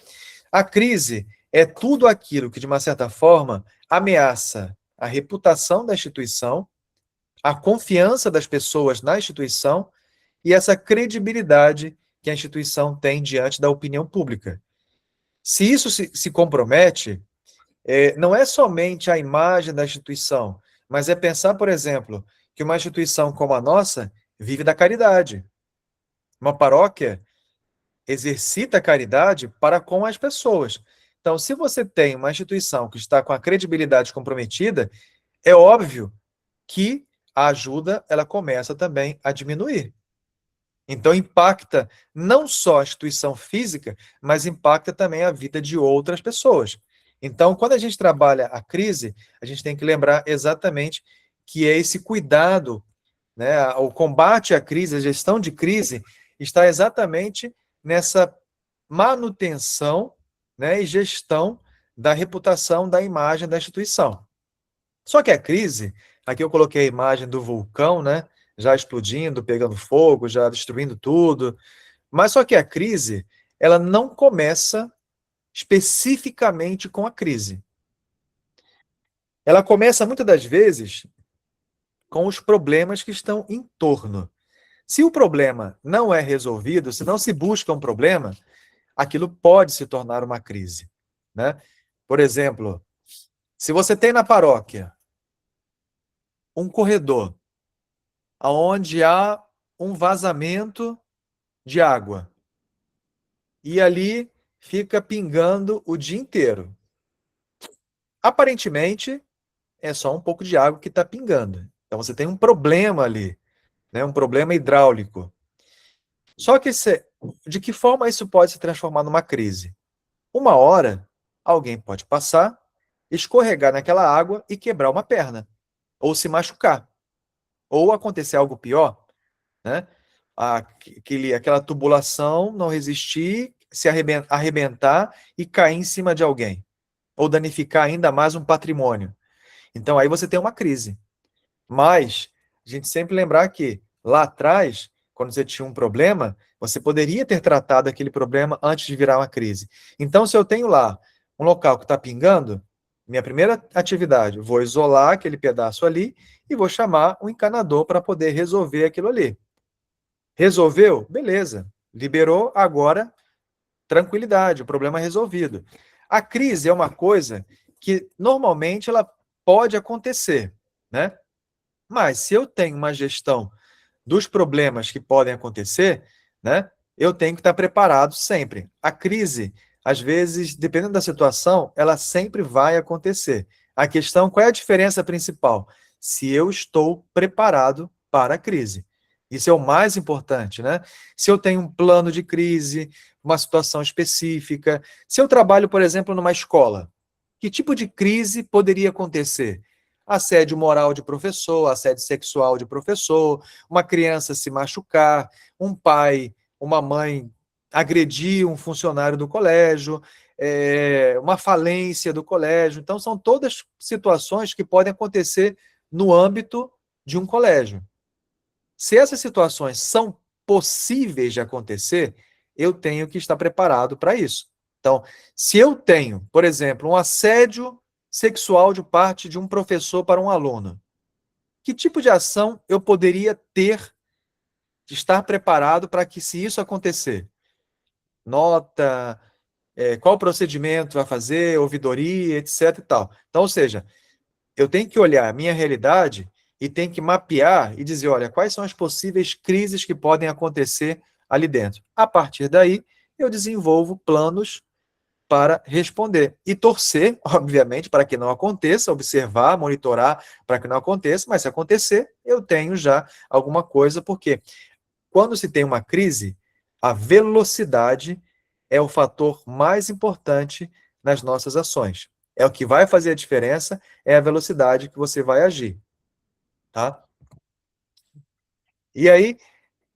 A crise é tudo aquilo que, de uma certa forma, ameaça a reputação da instituição, a confiança das pessoas na instituição e essa credibilidade que a instituição tem diante da opinião pública. Se isso se compromete, não é somente a imagem da instituição, mas é pensar, por exemplo, que uma instituição como a nossa vive da caridade. Uma paróquia exercita a caridade para com as pessoas. Então, se você tem uma instituição que está com a credibilidade comprometida, é óbvio que a ajuda ela começa também a diminuir. Então, impacta não só a instituição física, mas impacta também a vida de outras pessoas. Então, quando a gente trabalha a crise, a gente tem que lembrar exatamente que é esse cuidado, né, o combate à crise, a gestão de crise, está exatamente nessa manutenção, né, e gestão da reputação, da imagem da instituição. Só que a crise, aqui eu coloquei a imagem do vulcão, né, já explodindo, pegando fogo, já destruindo tudo, mas só que a crise, ela não começa especificamente com a crise. Ela começa, muitas das vezes, com os problemas que estão em torno. Se o problema não é resolvido, se não se busca um problema, aquilo pode se tornar uma crise, né? Por exemplo, se você tem na paróquia um corredor onde há um vazamento de água e ali fica pingando o dia inteiro. Aparentemente, é só um pouco de água que está pingando. Então você tem um problema ali, né? Um problema hidráulico. Só que de que forma isso pode se transformar numa crise? Uma hora, alguém pode passar, escorregar naquela água e quebrar uma perna, ou se machucar, ou acontecer algo pior, né? Aquela tubulação não resistir, se arrebentar e cair em cima de alguém, ou danificar ainda mais um patrimônio. Então aí você tem uma crise. Mas a gente sempre lembrar que lá atrás, quando você tinha um problema, você poderia ter tratado aquele problema antes de virar uma crise. Então, se eu tenho lá um local que está pingando, minha primeira atividade, vou isolar aquele pedaço ali e vou chamar um encanador para poder resolver aquilo ali. Resolveu? Beleza. Liberou, agora tranquilidade, o problema é resolvido. A crise é uma coisa que normalmente ela pode acontecer, né? Mas se eu tenho uma gestão dos problemas que podem acontecer, né, eu tenho que estar preparado sempre. A crise, às vezes, dependendo da situação, ela sempre vai acontecer. A questão, qual é a diferença principal? Se eu estou preparado para a crise. Isso é o mais importante, né? Se eu tenho um plano de crise, uma situação específica, se eu trabalho, por exemplo, numa escola, que tipo de crise poderia acontecer? Assédio moral de professor, assédio sexual de professor, uma criança se machucar, um pai, uma mãe agredir um funcionário do colégio, uma falência do colégio. Então, são todas situações que podem acontecer no âmbito de um colégio. Se essas situações são possíveis de acontecer, eu tenho que estar preparado para isso. Então, se eu tenho, por exemplo, um assédio sexual de parte de um professor para um aluno, que tipo de ação eu poderia ter de estar preparado para que, se isso acontecer, nota, qual procedimento vai fazer, ouvidoria, etc. e tal. Então, ou seja, eu tenho que olhar a minha realidade e tenho que mapear e dizer, olha, quais são as possíveis crises que podem acontecer ali dentro. A partir daí, eu desenvolvo planos para responder. E torcer, obviamente, para que não aconteça, observar, monitorar para que não aconteça, mas se acontecer, eu tenho já alguma coisa, porque quando se tem uma crise, a velocidade é o fator mais importante nas nossas ações. É o que vai fazer a diferença, é a velocidade que você vai agir, tá? E aí,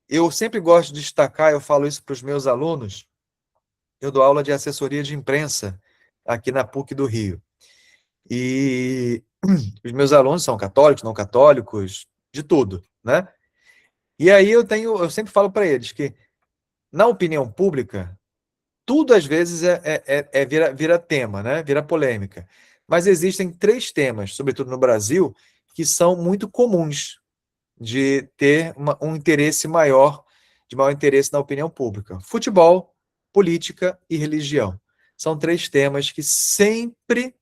eu sempre gosto de destacar, eu falo isso para os meus alunos, eu dou aula de assessoria de imprensa aqui na PUC do Rio. E os meus alunos são católicos, não católicos, de tudo, né? E aí eu sempre falo para eles que na opinião pública, tudo às vezes vira tema, né? Vira polêmica. Mas existem 3 temas, sobretudo no Brasil, que são muito comuns de ter um interesse maior, de maior interesse na opinião pública: futebol, política e religião. São 3 temas que sempre,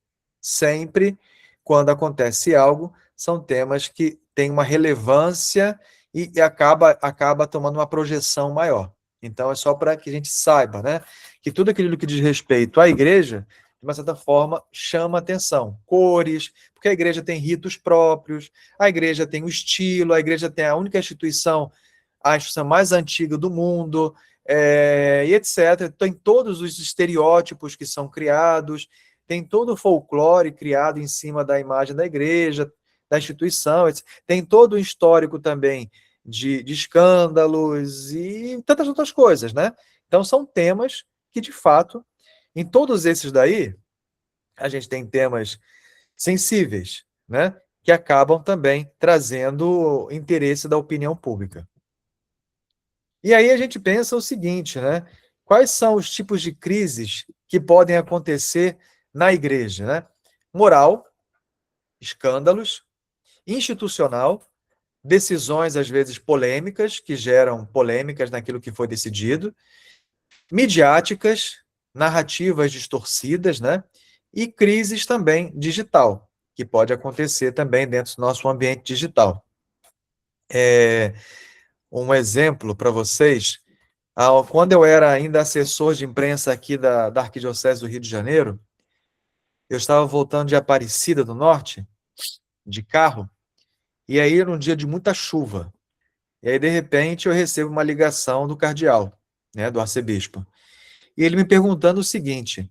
quando acontece algo, são temas que têm uma relevância e acaba tomando uma projeção maior. Então, é só para que a gente saiba, né, que tudo aquilo que diz respeito à igreja, de uma certa forma, chama atenção. Cores, porque a igreja tem ritos próprios, a igreja tem o estilo, a igreja tem a única instituição, a instituição mais antiga do mundo, e etc. Tem todos os estereótipos que são criados, tem todo o folclore criado em cima da imagem da igreja, da instituição, tem todo o histórico também de escândalos e tantas outras coisas, né? Então, são temas que, de fato, em todos esses daí, a gente tem temas sensíveis, né? Que acabam também trazendo interesse da opinião pública. E aí a gente pensa o seguinte, né? Quais são os tipos de crises que podem acontecer na igreja, né? Moral, escândalos, institucional, decisões às vezes polêmicas, que geram polêmicas naquilo que foi decidido, midiáticas, narrativas distorcidas, né? E crises também digital, que pode acontecer também dentro do nosso ambiente digital. Um exemplo para vocês, quando eu era ainda assessor de imprensa aqui da Arquidiocese do Rio de Janeiro, eu estava voltando de Aparecida do Norte, de carro, e aí era um dia de muita chuva. E aí, de repente, eu recebo uma ligação do cardeal, né, do arcebispo. E ele me perguntando o seguinte,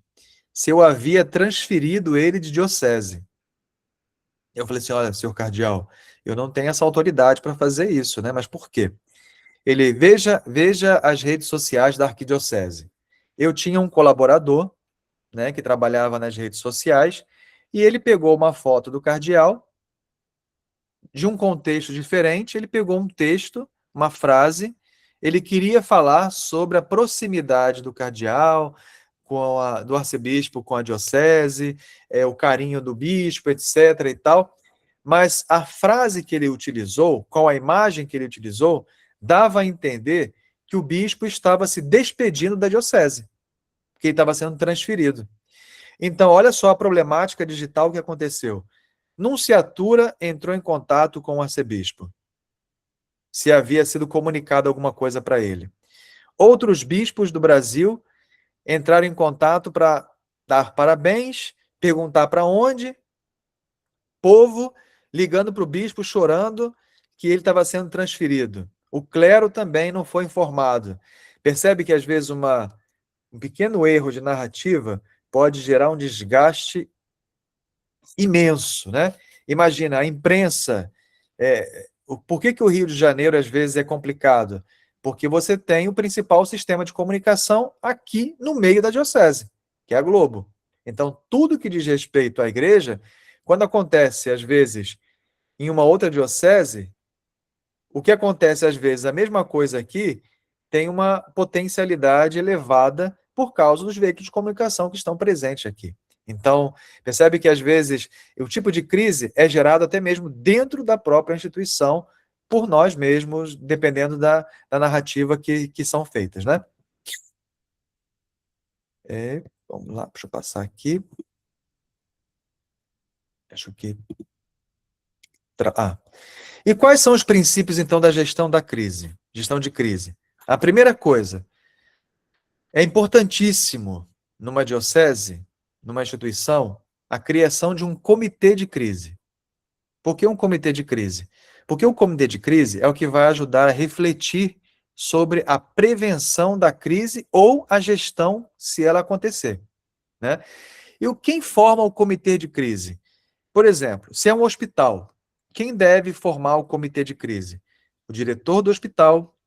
se eu havia transferido ele de diocese. Eu falei assim, olha, senhor cardeal, eu não tenho essa autoridade para fazer isso, né? Mas por quê? Ele, veja as redes sociais da arquidiocese. Eu tinha um colaborador, né, que trabalhava nas redes sociais, e ele pegou uma foto do cardeal, de um contexto diferente, ele pegou um texto, uma frase, ele queria falar sobre a proximidade do cardeal, do arcebispo com a diocese, o carinho do bispo, etc. e tal, mas a frase que ele utilizou, com a imagem que ele utilizou, dava a entender que o bispo estava se despedindo da diocese, que ele estava sendo transferido. Então, olha só a problemática digital que aconteceu. Nunciatura entrou em contato com o arcebispo, se havia sido comunicado alguma coisa para ele. Outros bispos do Brasil entraram em contato para dar parabéns, perguntar para onde, povo ligando para o bispo, chorando que ele estava sendo transferido. O clero também não foi informado. Percebe que, às vezes, um pequeno erro de narrativa pode gerar um desgaste imenso, né? Imagina, a imprensa... por que o Rio de Janeiro, às vezes, é complicado? Porque você tem o principal sistema de comunicação aqui no meio da diocese, que é a Globo. Então, tudo que diz respeito à igreja, quando acontece, às vezes, em uma outra diocese, o que acontece, às vezes, a mesma coisa aqui, tem uma potencialidade elevada por causa dos veículos de comunicação que estão presentes aqui. Então, percebe que, às vezes, o tipo de crise é gerado até mesmo dentro da própria instituição, por nós mesmos, dependendo da narrativa que são feitas, né? Vamos lá, deixa eu passar aqui. Acho que... E quais são os princípios, então, da gestão da crise? Gestão de crise. A primeira coisa, é importantíssimo, numa diocese, numa instituição, a criação de um comitê de crise. Por que um comitê de crise? Porque o comitê de crise é o que vai ajudar a refletir sobre a prevenção da crise ou a gestão, se ela acontecer, né? E quem forma o comitê de crise? Por exemplo, se é um hospital, quem deve formar o comitê de crise? O diretor do hospital,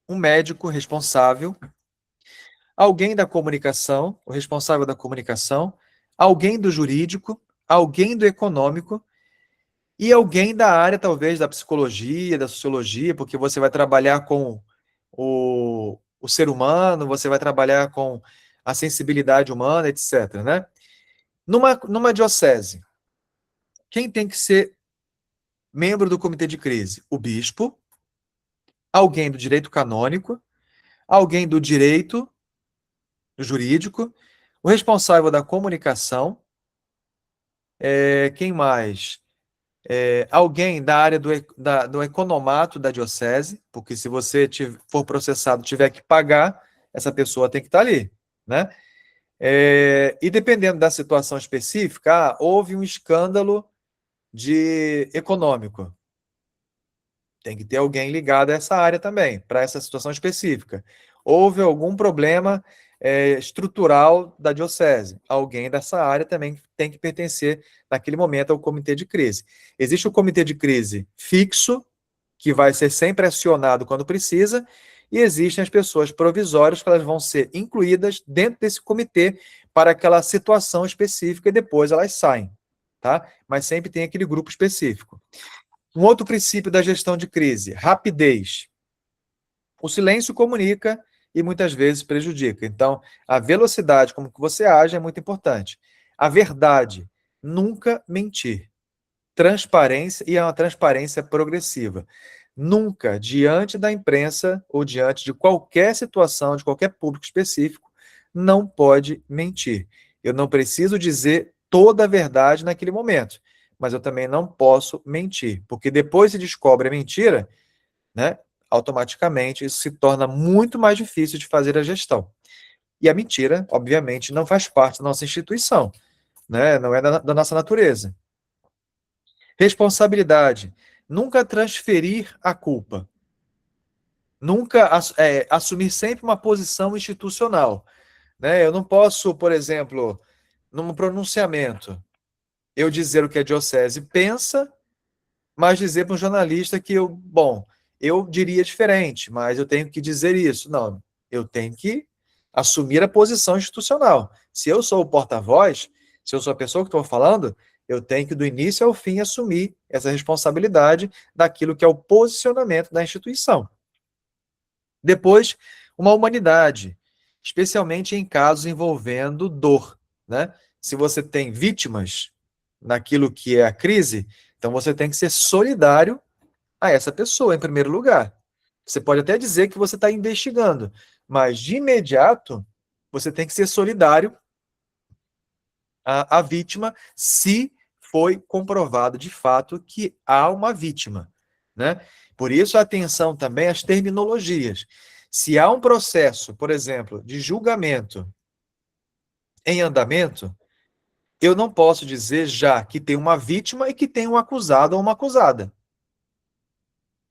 um médico responsável, alguém da comunicação, o responsável da comunicação, alguém do jurídico, alguém do econômico e alguém da área, talvez, da psicologia, da sociologia, porque você vai trabalhar com o ser humano, você vai trabalhar com a sensibilidade humana, etc., né? Numa diocese, quem tem que ser membro do comitê de crise? O bispo, alguém do direito canônico, alguém do direito jurídico, o responsável da comunicação, quem mais? Alguém da área do economato da diocese, porque se você for processado, tiver que pagar, essa pessoa tem que estar ali, né? E dependendo da situação específica, houve um escândalo econômico. Tem que ter alguém ligado a essa área também, para essa situação específica. Houve algum problema estrutural da diocese. Alguém dessa área também tem que pertencer, naquele momento, ao comitê de crise. Existe o comitê de crise fixo, que vai ser sempre acionado quando precisa, e existem as pessoas provisórias que elas vão ser incluídas dentro desse comitê para aquela situação específica e depois elas saem, tá? Mas sempre tem aquele grupo específico. Um outro princípio da gestão de crise, rapidez. O silêncio comunica e muitas vezes prejudica. Então, a velocidade como que você age é muito importante. A verdade, nunca mentir. Transparência, e é uma transparência progressiva. Nunca, diante da imprensa ou diante de qualquer situação, de qualquer público específico, não pode mentir. Eu não preciso dizer toda a verdade naquele momento, mas eu também não posso mentir, porque depois se descobre a mentira, né, automaticamente isso se torna muito mais difícil de fazer a gestão. E a mentira, obviamente, não faz parte da nossa instituição, né, não é da nossa natureza. Responsabilidade. Nunca transferir a culpa. Nunca assumir sempre uma posição institucional. Né? Eu não posso, por exemplo, num pronunciamento, eu dizer o que a diocese pensa, mas dizer para um jornalista que eu diria diferente, mas eu tenho que dizer isso. Não, eu tenho que assumir a posição institucional. Se eu sou o porta-voz, se eu sou a pessoa que estou falando, eu tenho que, do início ao fim, assumir essa responsabilidade daquilo que é o posicionamento da instituição. Depois, uma humanidade, especialmente em casos envolvendo dor, né? Se você tem vítimas naquilo que é a crise, então você tem que ser solidário a essa pessoa, em primeiro lugar. Você pode até dizer que você está investigando, mas de imediato você tem que ser solidário à vítima se foi comprovado de fato que há uma vítima, né? Por isso, atenção também às terminologias. Se há um processo, por exemplo, de julgamento em andamento, eu não posso dizer já que tem uma vítima e que tem um acusado ou uma acusada.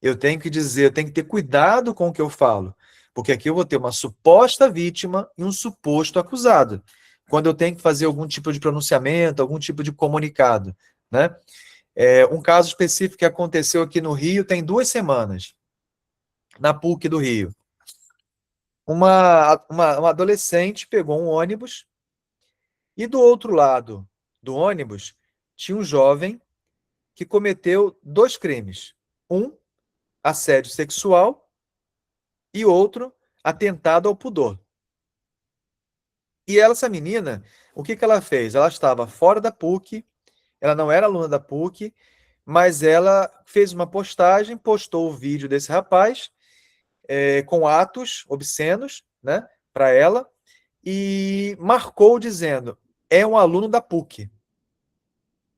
Eu tenho que dizer, eu tenho que ter cuidado com o que eu falo, porque aqui eu vou ter uma suposta vítima e um suposto acusado, quando eu tenho que fazer algum tipo de pronunciamento, algum tipo de comunicado, né? Um caso específico que aconteceu aqui no Rio tem 2 semanas, na PUC do Rio. Uma adolescente pegou um ônibus e do outro lado do ônibus tinha um jovem que cometeu 2 crimes. Um, assédio sexual, e outro, atentado ao pudor. E essa menina, o que ela fez? Ela estava fora da PUC, ela não era aluna da PUC, mas ela fez uma postagem, postou o vídeo desse rapaz, com atos obscenos, né, para ela, e marcou dizendo, é um aluno da PUC.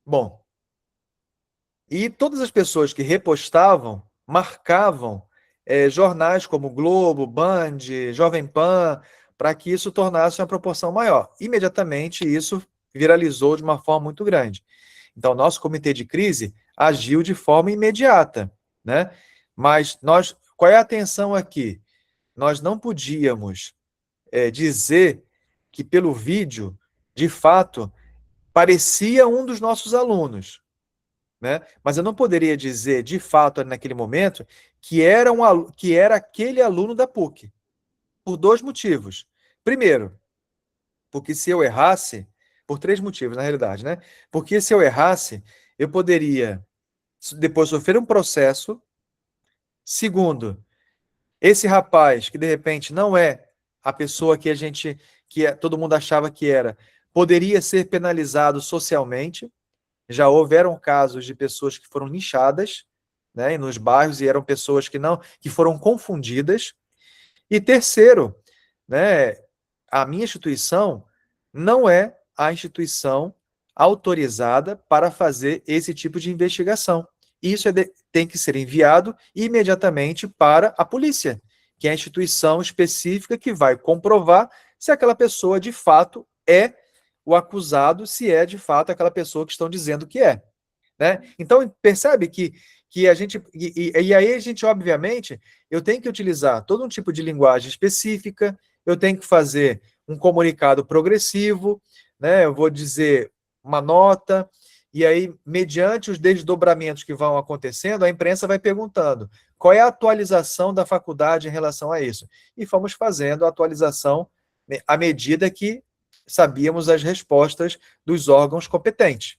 Bom, e todas as pessoas que repostavam, marcavam jornais como Globo, Band, Jovem Pan, para que isso tornasse uma proporção maior. Imediatamente isso viralizou de uma forma muito grande. Então, nosso comitê de crise agiu de forma imediata, né? Mas qual é a atenção aqui? Nós não podíamos dizer que pelo vídeo, de fato, parecia um dos nossos alunos, né? Mas eu não poderia dizer, de fato, naquele momento, que era aquele aluno da PUC, por 2 motivos. Primeiro, porque se eu errasse, por 3 motivos, na realidade, né? Porque se eu errasse, eu poderia depois sofrer um processo. Segundo, esse rapaz, que de repente não é a pessoa que todo mundo achava que era, poderia ser penalizado socialmente. Já houveram casos de pessoas que foram linchadas, né, nos bairros, e eram pessoas que foram confundidas. E terceiro, né, a minha instituição não é a instituição autorizada para fazer esse tipo de investigação. Isso tem que ser enviado imediatamente para a polícia, que é a instituição específica que vai comprovar se aquela pessoa de fato é o acusado, se é de fato aquela pessoa que estão dizendo que é, né? Então, percebe que a gente... E aí a gente, obviamente, eu tenho que utilizar todo um tipo de linguagem específica, eu tenho que fazer um comunicado progressivo, né? Eu vou dizer uma nota, e aí, mediante os desdobramentos que vão acontecendo, a imprensa vai perguntando qual é a atualização da faculdade em relação a isso. E fomos fazendo a atualização à medida que sabíamos as respostas dos órgãos competentes.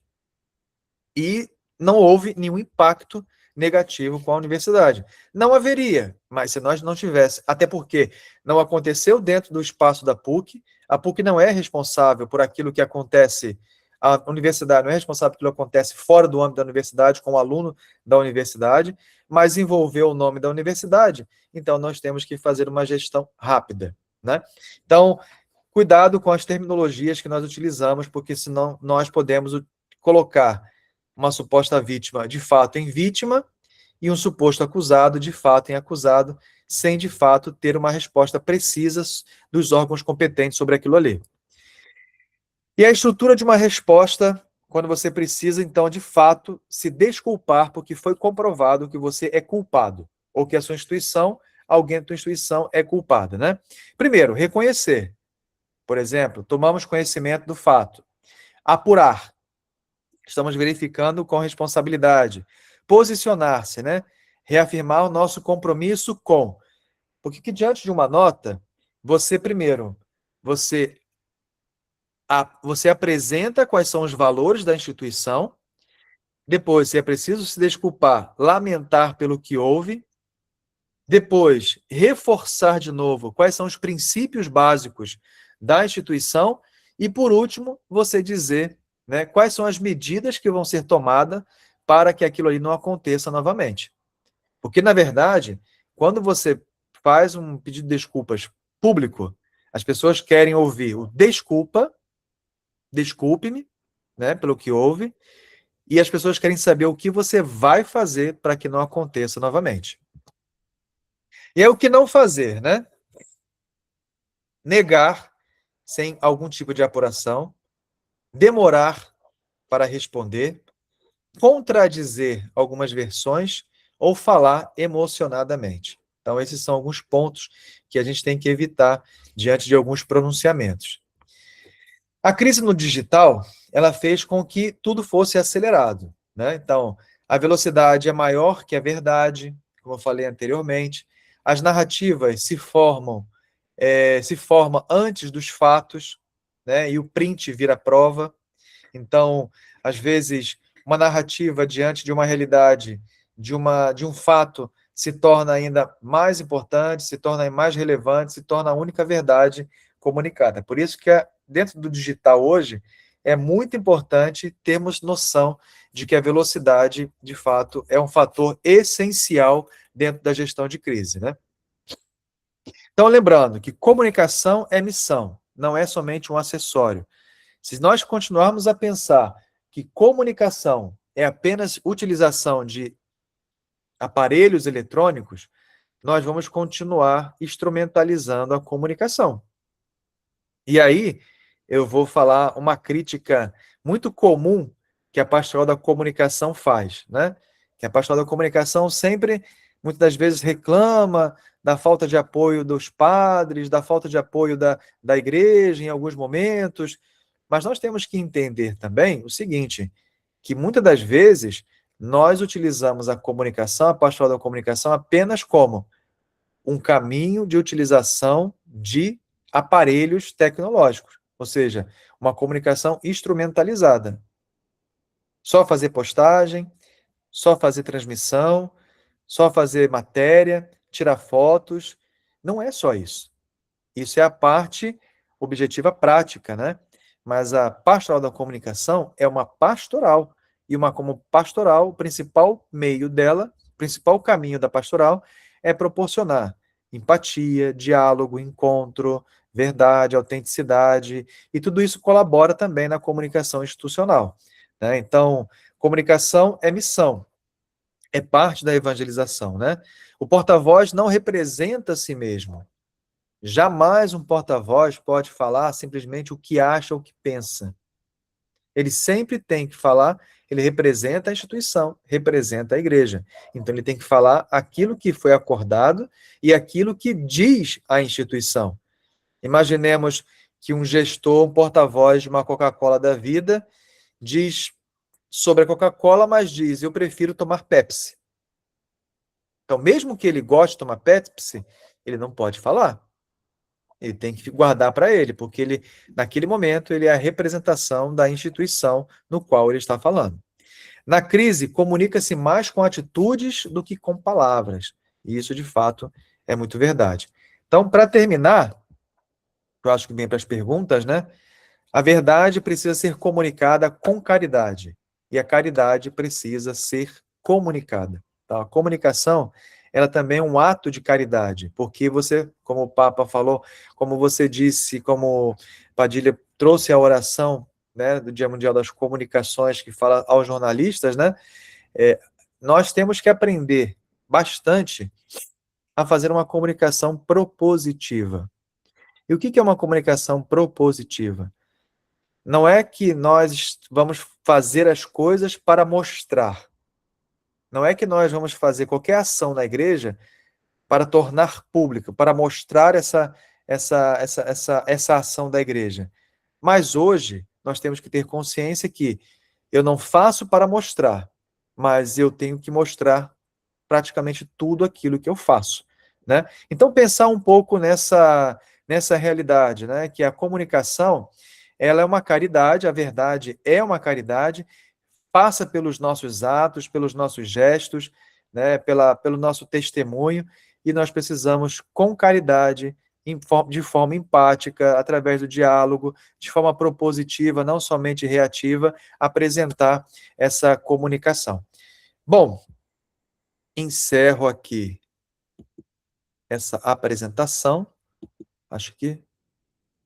E não houve nenhum impacto negativo com a universidade. Não haveria, mas se nós não tivéssemos, até porque não aconteceu dentro do espaço da PUC, a PUC não é responsável por aquilo que acontece, a universidade não é responsável por aquilo que acontece fora do âmbito da universidade, com o aluno da universidade, mas envolveu o nome da universidade, então nós temos que fazer uma gestão rápida, né? Então, cuidado com as terminologias que nós utilizamos, porque senão nós podemos colocar uma suposta vítima de fato em vítima e um suposto acusado de fato em acusado, sem de fato ter uma resposta precisa dos órgãos competentes sobre aquilo ali. E a estrutura de uma resposta, quando você precisa, então, de fato, se desculpar porque foi comprovado que você é culpado, ou que a sua instituição, alguém da sua instituição é culpado, né? Primeiro, reconhecer. Por exemplo, tomamos conhecimento do fato. Apurar. Estamos verificando com responsabilidade. Posicionar-se, né? Reafirmar o nosso compromisso com. Porque que diante de uma nota, você primeiro, você apresenta quais são os valores da instituição, depois, se é preciso se desculpar, lamentar pelo que houve, depois, reforçar de novo quais são os princípios básicos da instituição e, por último, você dizer, né, quais são as medidas que vão ser tomadas para que aquilo ali não aconteça novamente. Porque, na verdade, quando você faz um pedido de desculpas público, as pessoas querem ouvir o desculpa, desculpe-me, né, pelo que houve, e as pessoas querem saber o que você vai fazer para que não aconteça novamente. E é o que não fazer, né? Negar sem algum tipo de apuração, demorar para responder, contradizer algumas versões ou falar emocionadamente. Então, esses são alguns pontos que a gente tem que evitar diante de alguns pronunciamentos. A crise no digital, ela fez com que tudo fosse acelerado, né? Então, a velocidade é maior que a verdade, como eu falei anteriormente. As narrativas se formam antes dos fatos, né? E o print vira prova. Então, às vezes, uma narrativa diante de uma realidade, de um fato, se torna ainda mais importante, se torna mais relevante, se torna a única verdade comunicada. Por isso que dentro do digital hoje, é muito importante termos noção de que a velocidade, de fato, é um fator essencial dentro da gestão de crise, né? Então, lembrando que comunicação é missão, não é somente um acessório. Se nós continuarmos a pensar que comunicação é apenas utilização de aparelhos eletrônicos, nós vamos continuar instrumentalizando a comunicação. E aí, eu vou falar uma crítica muito comum que a pastoral da comunicação faz, né? Que a pastoral da comunicação sempre, muitas das vezes, reclama da falta de apoio dos padres, da falta de apoio da igreja em alguns momentos, mas nós temos que entender também o seguinte, que muitas das vezes nós utilizamos a comunicação, a pastoral da comunicação, apenas como um caminho de utilização de aparelhos tecnológicos, ou seja, uma comunicação instrumentalizada. Só fazer postagem, só fazer transmissão, só fazer matéria, tirar fotos, não é só isso. Isso é a parte objetiva prática, né? Mas a pastoral da comunicação é uma pastoral, e como pastoral, o principal meio dela, o principal caminho da pastoral é proporcionar empatia, diálogo, encontro, verdade, autenticidade, e tudo isso colabora também na comunicação institucional, né? Então, comunicação é missão, é parte da evangelização, né? O porta-voz não representa a si mesmo. Jamais um porta-voz pode falar simplesmente o que acha ou o que pensa. Ele sempre tem que falar, ele representa a instituição, representa a igreja. Então, ele tem que falar aquilo que foi acordado e aquilo que diz a instituição. Imaginemos que um gestor, um porta-voz de uma Coca-Cola da vida, diz sobre a Coca-Cola, mas diz, eu prefiro tomar Pepsi. Então, mesmo que ele goste de tomar Pepsi, ele não pode falar. Ele tem que guardar para ele, porque ele, naquele momento, ele é a representação da instituição no qual ele está falando. Na crise, comunica-se mais com atitudes do que com palavras. E isso, de fato, é muito verdade. Então, para terminar, eu acho que vem para as perguntas, né? A verdade precisa ser comunicada com caridade. E a caridade precisa ser comunicada. Tá? A comunicação, ela também é um ato de caridade, porque você, como o Papa falou, como você disse, como Padilha trouxe a oração, né, do Dia Mundial das Comunicações, que fala aos jornalistas, né, nós temos que aprender bastante a fazer uma comunicação propositiva. E o que é uma comunicação propositiva? Não é que nós vamos fazer as coisas para mostrar. Não é que nós vamos fazer qualquer ação na igreja para tornar pública, para mostrar essa ação da igreja. Mas hoje, nós temos que ter consciência que eu não faço para mostrar, mas eu tenho que mostrar praticamente tudo aquilo que eu faço, né? Então, pensar um pouco nessa realidade, né? Que a comunicação, ela é uma caridade, a verdade é uma caridade, passa pelos nossos atos, pelos nossos gestos, né? Pelo nosso testemunho, e nós precisamos, com caridade, de forma empática, através do diálogo, de forma propositiva, não somente reativa, apresentar essa comunicação. Bom, encerro aqui essa apresentação. Acho que...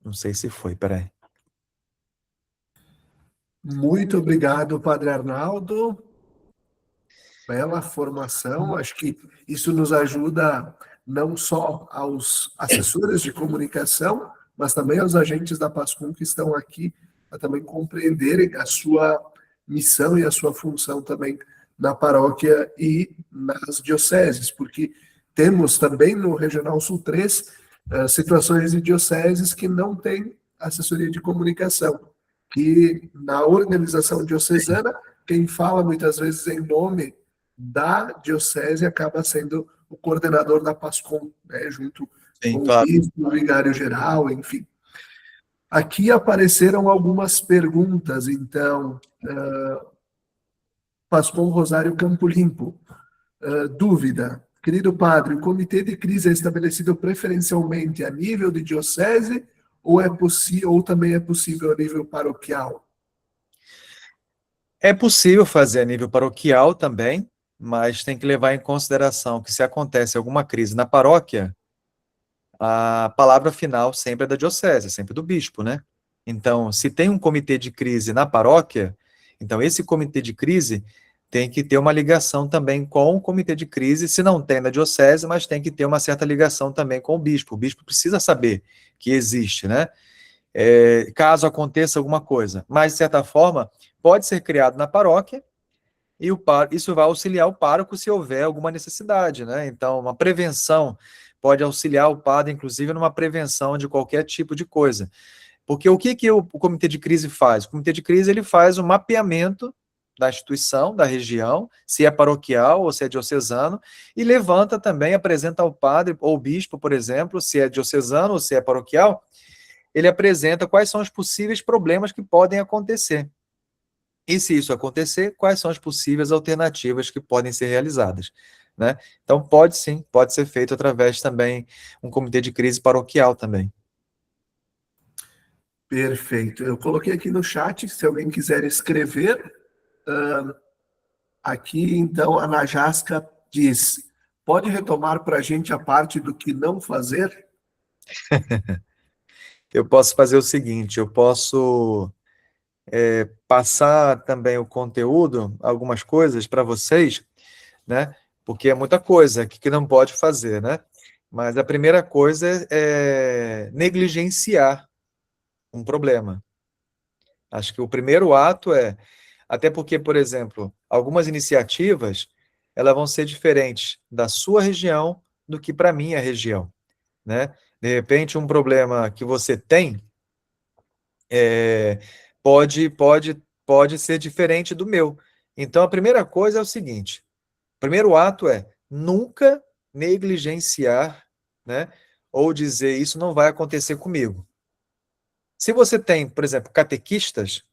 Não sei se foi, peraí. Muito obrigado, Padre Arnaldo. Bela formação. Acho que isso nos ajuda não só aos assessores de comunicação, mas também aos agentes da PASCOM que estão aqui a também compreenderem a sua missão e a sua função também na paróquia e nas dioceses, porque temos também no Regional Sul 3 situações de dioceses que não têm assessoria de comunicação, que na organização diocesana, quem fala muitas vezes em nome da diocese acaba sendo o coordenador da PASCOM, né, junto Sim, com claro. o bispo, o vigário-geral, enfim. Aqui apareceram algumas perguntas, então, PASCOM Rosário Campo Limpo. Dúvida. Querido padre, o comitê de crise é estabelecido preferencialmente a nível de diocese ou também é possível a nível paroquial? É possível fazer a nível paroquial também, mas tem que levar em consideração que se acontece alguma crise na paróquia, a palavra final sempre é da diocese, sempre do bispo, né? Então, se tem um comitê de crise na paróquia, então esse comitê de crise tem que ter uma ligação também com o comitê de crise, se não tem na diocese, mas tem que ter uma certa ligação também com o bispo. O bispo precisa saber que existe, né? Caso aconteça alguma coisa. Mas, de certa forma, pode ser criado na paróquia e isso vai auxiliar o pároco se houver alguma necessidade, né? Então, uma prevenção pode auxiliar o padre, inclusive, numa prevenção de qualquer tipo de coisa. Porque o que o comitê de crise faz? O comitê de crise ele faz um mapeamento da instituição, da região, se é paroquial ou se é diocesano, e levanta também, apresenta ao padre ou bispo, por exemplo, se é diocesano ou se é paroquial, ele apresenta quais são os possíveis problemas que podem acontecer. E se isso acontecer, quais são as possíveis alternativas que podem ser realizadas, né? Então, pode sim, pode ser feito através também um comitê de crise paroquial também. Perfeito. Eu coloquei aqui no chat, se alguém quiser escrever. Aqui, então, a Najasca diz: pode retomar para a gente a parte do que não fazer? Eu posso fazer o seguinte, eu posso passar também o conteúdo, algumas coisas para vocês, né? Porque é muita coisa que não pode fazer, né? Mas a primeira coisa é negligenciar um problema. Acho que o primeiro ato até porque, por exemplo, algumas iniciativas, elas vão ser diferentes da sua região do que para a minha região, né? De repente, um problema que você tem, pode ser diferente do meu. Então, a primeira coisa é o seguinte: o primeiro ato é nunca negligenciar, né, ou dizer isso não vai acontecer comigo. Se você tem, por exemplo, catequistas,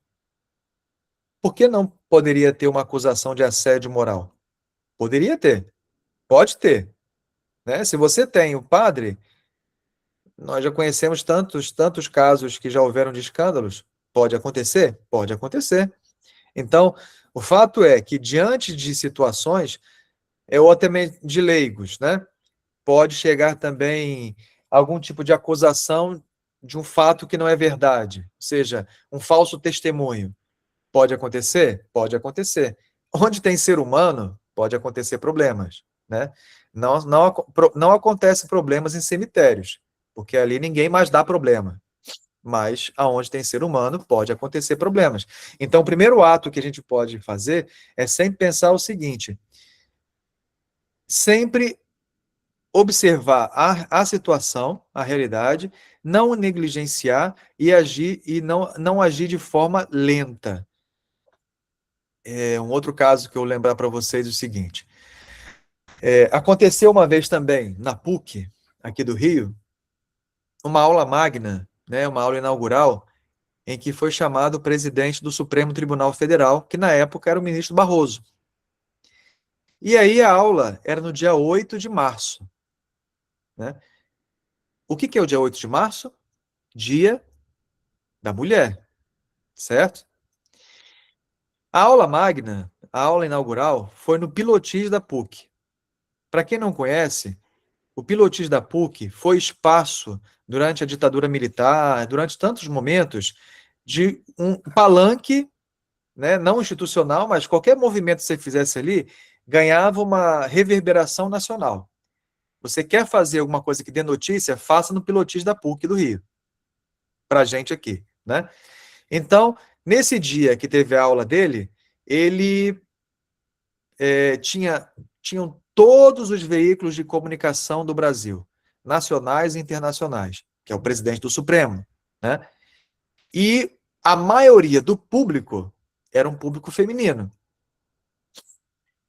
por que não poderia ter uma acusação de assédio moral? Poderia ter, pode ter, né? Se você tem o padre, nós já conhecemos tantos casos que já houveram de escândalos. Pode acontecer? Pode acontecer. Então, o fato é que diante de situações, ou até mesmo de leigos, né? Pode chegar também algum tipo de acusação de um fato que não é verdade, ou seja, um falso testemunho. Pode acontecer? Pode acontecer. Onde tem ser humano, pode acontecer problemas, né? Não acontecem problemas em cemitérios, porque ali ninguém mais dá problema. Mas aonde tem ser humano, pode acontecer problemas. Então, o primeiro ato que a gente pode fazer é sempre pensar o seguinte: sempre observar a situação, a realidade, não negligenciar e agir e não agir de forma lenta. Um outro caso que eu lembrar para vocês é o seguinte: aconteceu uma vez também na PUC, aqui do Rio, uma aula magna, né, uma aula inaugural, em que foi chamado o presidente do Supremo Tribunal Federal, que na época era o ministro Barroso. E aí a aula era no dia 8 de março. Né? O que é o dia 8 de março? Dia da mulher, certo? A aula magna, a aula inaugural, foi no Pilotis da PUC. Para quem não conhece, o Pilotis da PUC foi espaço, durante a ditadura militar, durante tantos momentos, de um palanque, né, não institucional, mas qualquer movimento que você fizesse ali, ganhava uma reverberação nacional. Você quer fazer alguma coisa que dê notícia, faça no Pilotis da PUC do Rio, para a gente aqui, né? Então, nesse dia que teve a aula dele, ele tinham todos os veículos de comunicação do Brasil, nacionais e internacionais, que é o presidente do Supremo, né? E a maioria do público era um público feminino.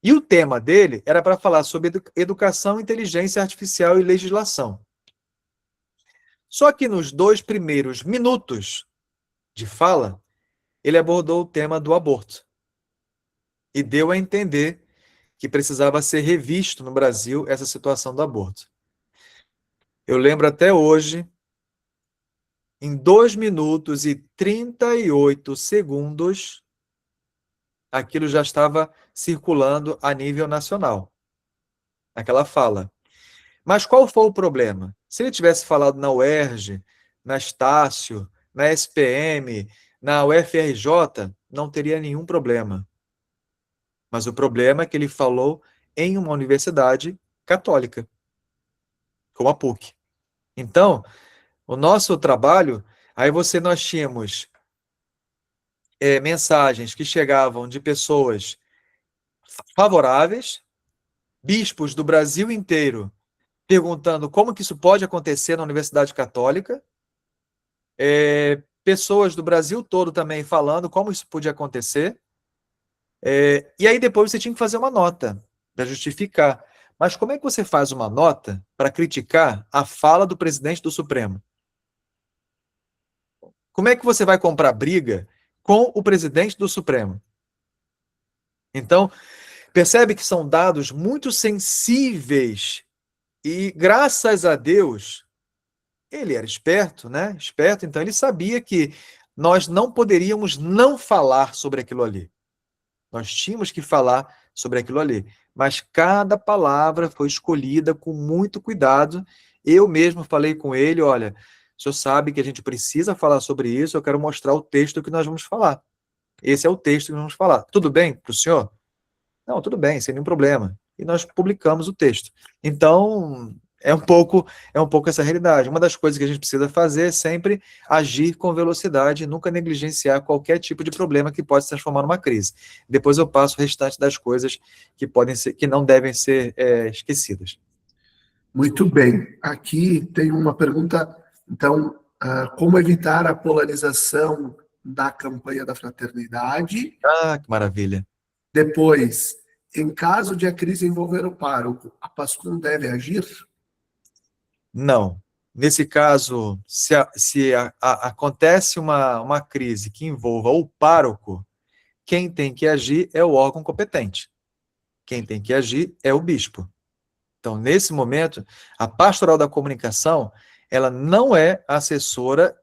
E o tema dele era para falar sobre educação, inteligência artificial e legislação. Só que nos 2 primeiros minutos de fala, ele abordou o tema do aborto e deu a entender que precisava ser revisto no Brasil essa situação do aborto. Eu lembro até hoje, em 2 minutos e 38 segundos, aquilo já estava circulando a nível nacional, aquela fala. Mas qual foi o problema? Se ele tivesse falado na UERJ, na Estácio, na SPM, na UFRJ, não teria nenhum problema. Mas o problema é que ele falou em uma universidade católica, como a PUC. Então, o nosso trabalho, aí nós tínhamos mensagens que chegavam de pessoas favoráveis, bispos do Brasil inteiro perguntando como que isso pode acontecer na Universidade Católica, pessoas do Brasil todo também falando como isso podia acontecer, e aí depois você tinha que fazer uma nota para justificar. Mas como é que você faz uma nota para criticar a fala do presidente do Supremo? Como é que você vai comprar briga com o presidente do Supremo? Então, percebe que são dados muito sensíveis e, graças a Deus, ele era esperto, né? Esperto, então ele sabia que nós não poderíamos não falar sobre aquilo ali. Nós tínhamos que falar sobre aquilo ali. Mas cada palavra foi escolhida com muito cuidado. Eu mesmo falei com ele, olha, o senhor sabe que a gente precisa falar sobre isso, eu quero mostrar o texto que nós vamos falar. Esse é o texto que nós vamos falar. Tudo bem para o senhor? Não, tudo bem, sem nenhum problema. E nós publicamos o texto. Então, é um pouco essa realidade. Uma das coisas que a gente precisa fazer é sempre agir com velocidade, nunca negligenciar qualquer tipo de problema que pode se transformar numa crise. Depois eu passo o restante das coisas que não devem ser esquecidas. Muito bem. Aqui tem uma pergunta, então, como evitar a polarização da campanha da fraternidade. Ah, que maravilha. Depois, em caso de a crise envolver o pároco, a PASCOM deve agir? Não. Nesse caso, se acontece uma crise que envolva o pároco, quem tem que agir é o órgão competente. Quem tem que agir é o bispo. Então, nesse momento, a pastoral da comunicação, ela não é assessora,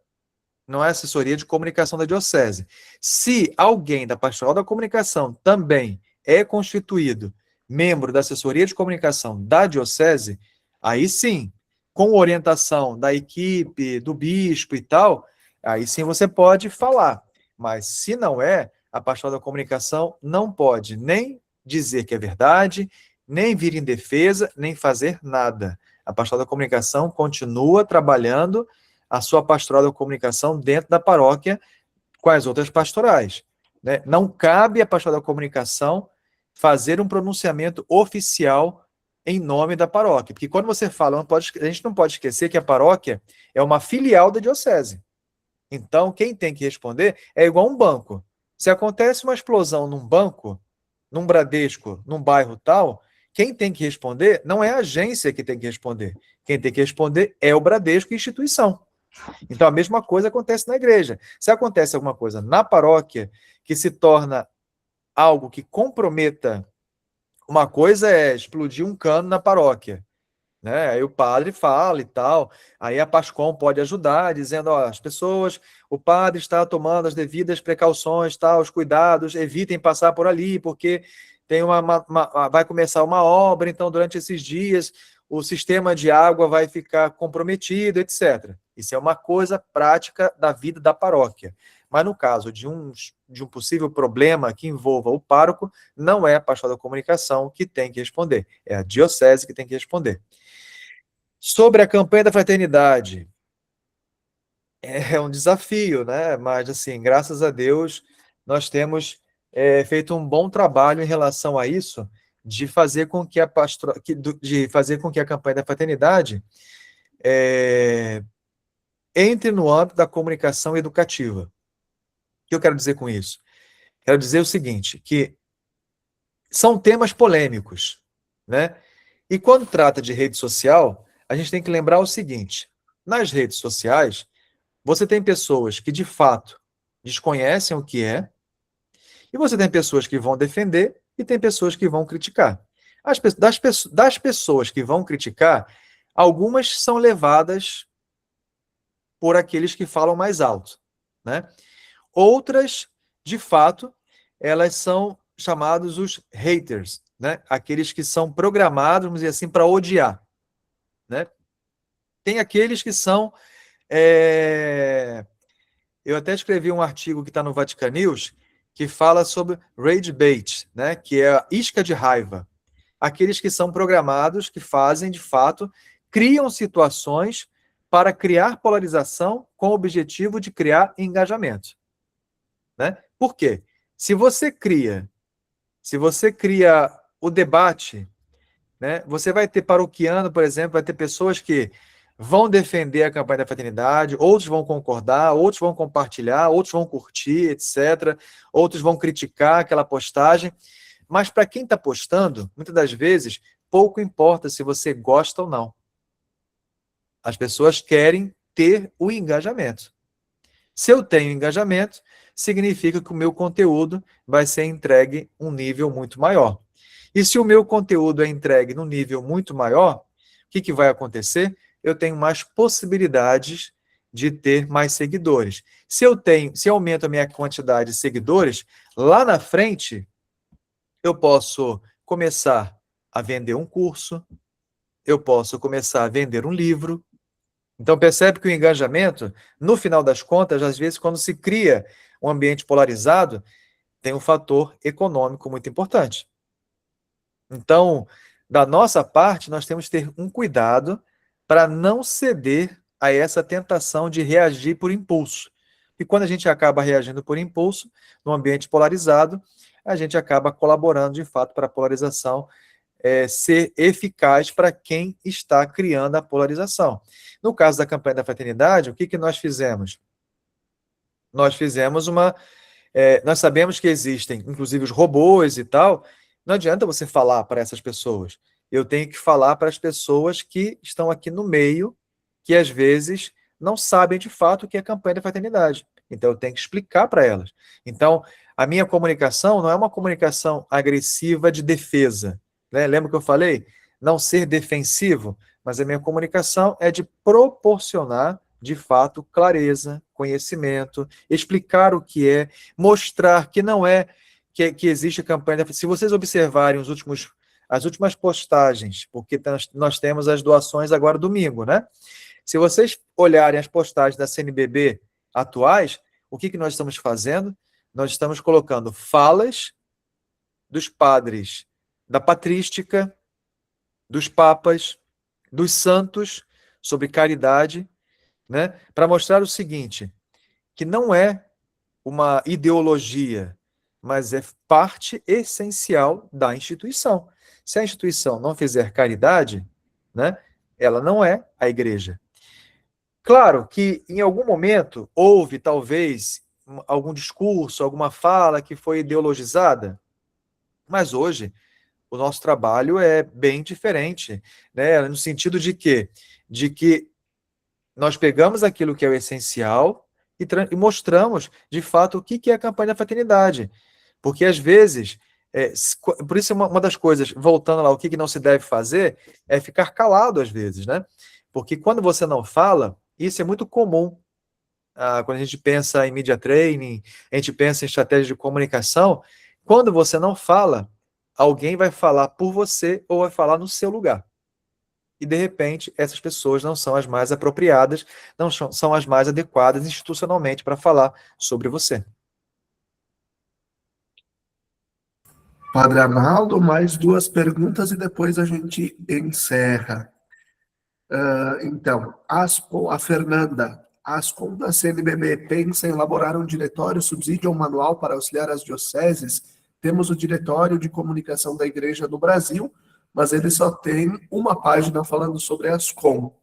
não é assessoria de comunicação da diocese. Se alguém da pastoral da comunicação também é constituído membro da assessoria de comunicação da diocese, aí sim, com orientação da equipe, do bispo e tal, aí sim você pode falar. Mas se não é, a pastoral da comunicação não pode nem dizer que é verdade, nem vir em defesa, nem fazer nada. A pastoral da comunicação continua trabalhando a sua pastoral da comunicação dentro da paróquia com as outras pastorais, né? Não cabe à pastoral da comunicação fazer um pronunciamento oficial em nome da paróquia, porque quando você fala, a gente não pode esquecer que a paróquia é uma filial da diocese. Então, quem tem que responder é igual um banco. Se acontece uma explosão num banco, num Bradesco, num bairro tal, quem tem que responder não é a agência que tem que responder. Quem tem que responder é o Bradesco, instituição. Então, a mesma coisa acontece na igreja. Se acontece alguma coisa na paróquia que se torna algo que comprometa, uma coisa é explodir um cano na paróquia, né? Aí o padre fala e tal, aí a PASCOM pode ajudar, dizendo, ó, as pessoas, o padre está tomando as devidas precauções, tal, os cuidados, evitem passar por ali, porque tem vai começar uma obra, então durante esses dias o sistema de água vai ficar comprometido, etc. Isso é uma coisa prática da vida da paróquia. Mas no caso de um possível problema que envolva o pároco, não é a pastoral da comunicação que tem que responder, é a diocese que tem que responder. Sobre a campanha da fraternidade, é um desafio, né? Mas, assim, graças a Deus, nós temos feito um bom trabalho em relação a isso, de fazer com que de fazer com que a campanha da fraternidade entre no âmbito da comunicação educativa. O que eu quero dizer com isso? Quero dizer o seguinte, que são temas polêmicos, né? E quando trata de rede social, a gente tem que lembrar o seguinte, nas redes sociais, você tem pessoas que, de fato, desconhecem o que é, e você tem pessoas que vão defender e tem pessoas que vão criticar. Das pessoas que vão criticar, algumas são levadas por aqueles que falam mais alto, né? Outras, de fato, elas são chamados os haters, né? Aqueles que são programados, vamos dizer assim, para odiar, né? Tem aqueles que são... Eu até escrevi um artigo que está no Vatican News, que fala sobre rage bait, né? Que é a isca de raiva. Aqueles que são programados, que fazem, de fato, criam situações para criar polarização com o objetivo de criar engajamento, né? Por quê? Se você cria o debate, né, você vai ter paroquiano, por exemplo, vai ter pessoas que vão defender a campanha da fraternidade, outros vão concordar, outros vão compartilhar, outros vão curtir, etc. Outros vão criticar aquela postagem. Mas para quem está postando, muitas das vezes, pouco importa se você gosta ou não. As pessoas querem ter o engajamento. Se eu tenho engajamento, significa que o meu conteúdo vai ser entregue um nível muito maior. E se o meu conteúdo é entregue num nível muito maior, o que vai acontecer? Eu tenho mais possibilidades de ter mais seguidores. Se eu aumento a minha quantidade de seguidores, lá na frente, eu posso começar a vender um curso, eu posso começar a vender um livro. Então, percebe que o engajamento, no final das contas, às vezes, quando se cria um ambiente polarizado, tem um fator econômico muito importante. Então, da nossa parte, nós temos que ter um cuidado para não ceder a essa tentação de reagir por impulso. E quando a gente acaba reagindo por impulso, num ambiente polarizado, a gente acaba colaborando, de fato, para a polarização ser eficaz para quem está criando a polarização. No caso da campanha da fraternidade, o que nós fizemos? Nós fizemos nós sabemos que existem, inclusive, os robôs e tal. Não adianta você falar para essas pessoas. Eu tenho que falar para as pessoas que estão aqui no meio, que às vezes não sabem de fato o que é a campanha da fraternidade. Então, eu tenho que explicar para elas. Então, a minha comunicação não é uma comunicação agressiva de defesa, né? Lembra que eu falei? Não ser defensivo, mas a minha comunicação é de proporcionar, de fato, clareza, conhecimento, explicar o que é, mostrar que não é que existe campanha. Se vocês observarem as últimas postagens, porque nós temos as doações agora domingo, né? Se vocês olharem as postagens da CNBB atuais, o que nós estamos fazendo? Nós estamos colocando falas dos padres da patrística, dos papas, dos santos sobre caridade, né? Para mostrar o seguinte, que não é uma ideologia, mas é parte essencial da instituição. Se a instituição não fizer caridade, né, ela não é a igreja. Claro que em algum momento houve, talvez, algum discurso, alguma fala que foi ideologizada, mas hoje o nosso trabalho é bem diferente, né? No sentido de quê? De que nós pegamos aquilo que é o essencial e mostramos, de fato, o que é a campanha da fraternidade. Porque, às vezes, por isso uma das coisas, voltando lá, o que não se deve fazer, é ficar calado, às vezes, né? Porque quando você não fala, isso é muito comum. Quando a gente pensa em media training, a gente pensa em estratégia de comunicação, quando você não fala, alguém vai falar por você ou vai falar no seu lugar. E, de repente, essas pessoas não são as mais apropriadas, não são as mais adequadas institucionalmente para falar sobre você. Padre Arnaldo, mais 2 perguntas e depois a gente encerra. Então, a Fernanda, a Ascom da CNBB pensa em elaborar um diretório, subsídio ou manual para auxiliar as dioceses. Temos o Diretório de Comunicação da Igreja no Brasil, mas ele só tem uma página falando sobre a Ascom.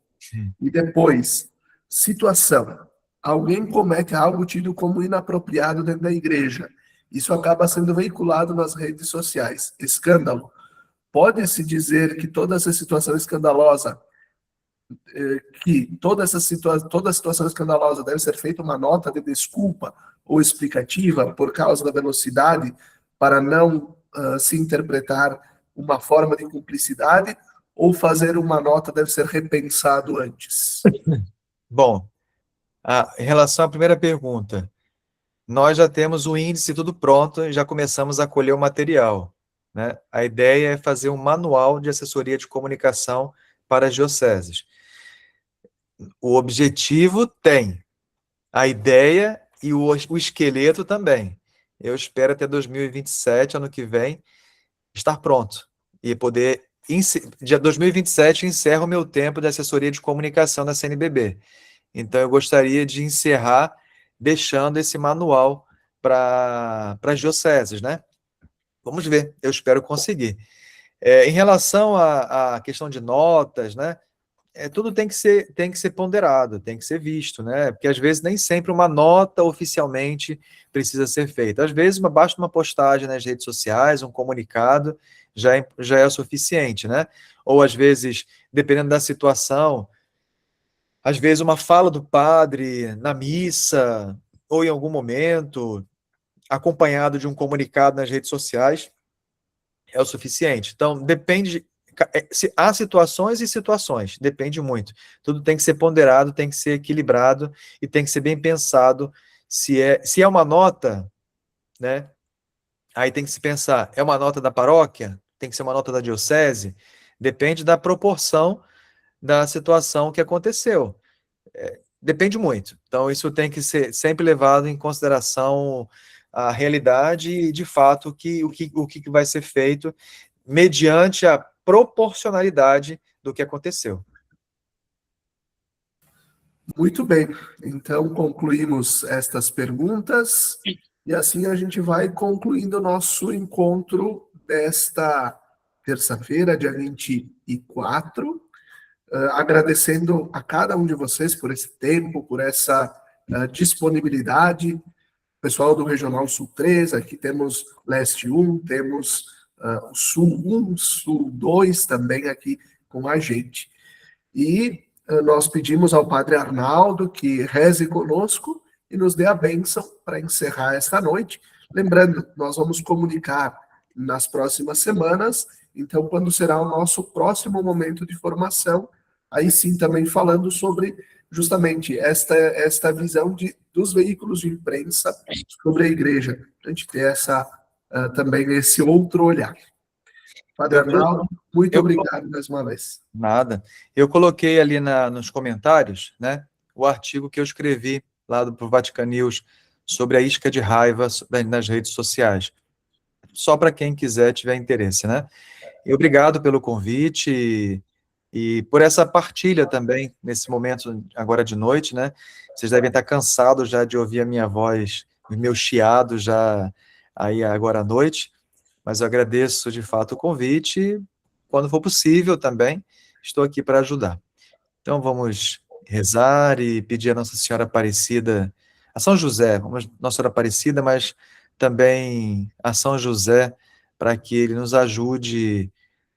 E depois, situação. Alguém comete algo tido como inapropriado dentro da igreja. Isso acaba sendo veiculado nas redes sociais. Escândalo. Pode-se dizer que toda essa situação escandalosa, toda situação escandalosa deve ser feita uma nota de desculpa ou explicativa por causa da velocidade para não se interpretar uma forma de cumplicidade, ou fazer uma nota deve ser repensado antes? Bom, em relação à primeira pergunta, nós já temos o índice tudo pronto e já começamos a colher o material, né? A ideia é fazer um manual de assessoria de comunicação para as dioceses. O objetivo tem, a ideia e o esqueleto também. Eu espero até 2027, ano que vem, estar pronto e poder... Dia 2027 encerra o meu tempo de assessoria de comunicação da CNBB. Então, eu gostaria de encerrar deixando esse manual para as dioceses, né? Vamos ver, eu espero conseguir. Em relação à questão de notas, né? Tudo tem que ser ponderado, tem que ser visto, né? Porque às vezes nem sempre uma nota oficialmente precisa ser feita. Às vezes, basta uma postagem nas redes sociais, um comunicado, já é o suficiente, né? Ou às vezes, dependendo da situação, às vezes uma fala do padre na missa, ou em algum momento, acompanhado de um comunicado nas redes sociais, é o suficiente. Então, depende... Há situações e situações, depende muito. Tudo tem que ser ponderado, tem que ser equilibrado e tem que ser bem pensado. Se é uma nota, né? Aí tem que se pensar, é uma nota da paróquia? Tem que ser uma nota da diocese? Depende da proporção da situação que aconteceu. Depende muito. Então, isso tem que ser sempre levado em consideração a realidade e, de fato, o que vai ser feito mediante a proporcionalidade do que aconteceu. Muito bem. Então, concluímos estas perguntas e assim a gente vai concluindo o nosso encontro desta terça-feira, dia 24, agradecendo a cada um de vocês por esse tempo, por essa disponibilidade. Pessoal do Regional Sul 3, aqui temos Leste 1, temos o Sul 1, Sul 2 também aqui com a gente. E nós pedimos ao Padre Arnaldo que reze conosco e nos dê a bênção para encerrar esta noite. Lembrando, nós vamos comunicar nas próximas semanas, então quando será o nosso próximo momento de formação, aí sim também falando sobre justamente esta visão dos veículos de imprensa sobre a igreja, a gente ter também esse outro olhar. Padre Arnaldo, muito obrigado mais uma vez. Nada. Eu coloquei ali nos comentários, né, o artigo que eu escrevi lá do Vatican News sobre a isca de raiva nas redes sociais. Só para quem quiser, tiver interesse, né? E obrigado pelo convite e por essa partilha também, nesse momento agora de noite, né? Vocês devem estar cansados já de ouvir a minha voz, o meu chiado já aí agora à noite, mas eu agradeço de fato o convite e, quando for possível também, estou aqui para ajudar. Então vamos rezar e pedir a Nossa Senhora Aparecida, a São José, Nossa Senhora Aparecida, mas também a São José, para que ele nos ajude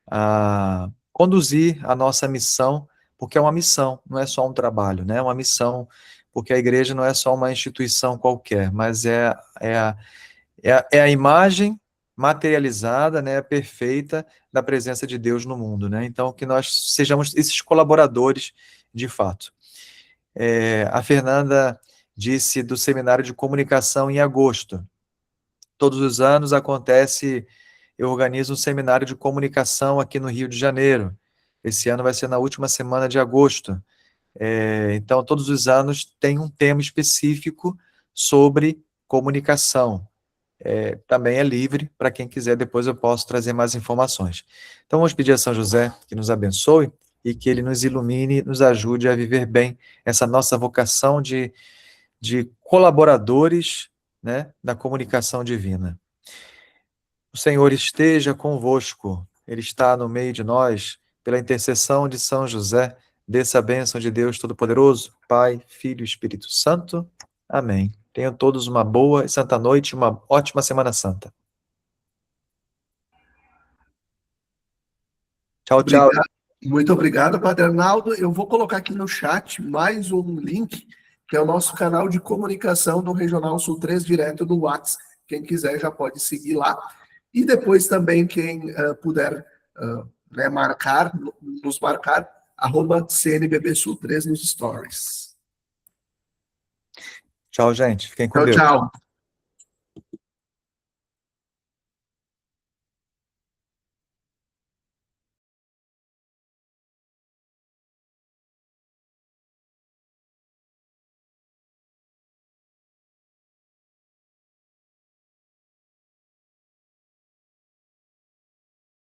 a conduzir a nossa missão, porque é uma missão, não é só um trabalho, né? É uma missão, porque a igreja não é só uma instituição qualquer, mas é a imagem materializada, né, perfeita da presença de Deus no mundo, né? Então, que nós sejamos esses colaboradores de fato. A Fernanda disse do seminário de comunicação em agosto. Todos os anos eu organizo um seminário de comunicação aqui no Rio de Janeiro. Esse ano vai ser na última semana de agosto. Então, todos os anos tem um tema específico sobre comunicação. Também é livre para quem quiser, depois eu posso trazer mais informações. Então, vamos pedir a São José que nos abençoe e que ele nos ilumine, nos ajude a viver bem essa nossa vocação de colaboradores, né, da comunicação divina. O Senhor esteja convosco, Ele está no meio de nós, pela intercessão de São José, desça a bênção de Deus Todo-Poderoso, Pai, Filho e Espírito Santo. Amém. Tenham todos uma boa e santa noite, uma ótima Semana Santa. Tchau, tchau. Muito obrigado, Padre Arnaldo. Eu vou colocar aqui no chat mais um link, que é o nosso canal de comunicação do Regional Sul 3, direto do WhatsApp. Quem quiser já pode seguir lá. E depois também, quem puder nos marcar, @CNBB Sul 3 nos stories. Tchau, gente. Fiquem com Deus. Tchau.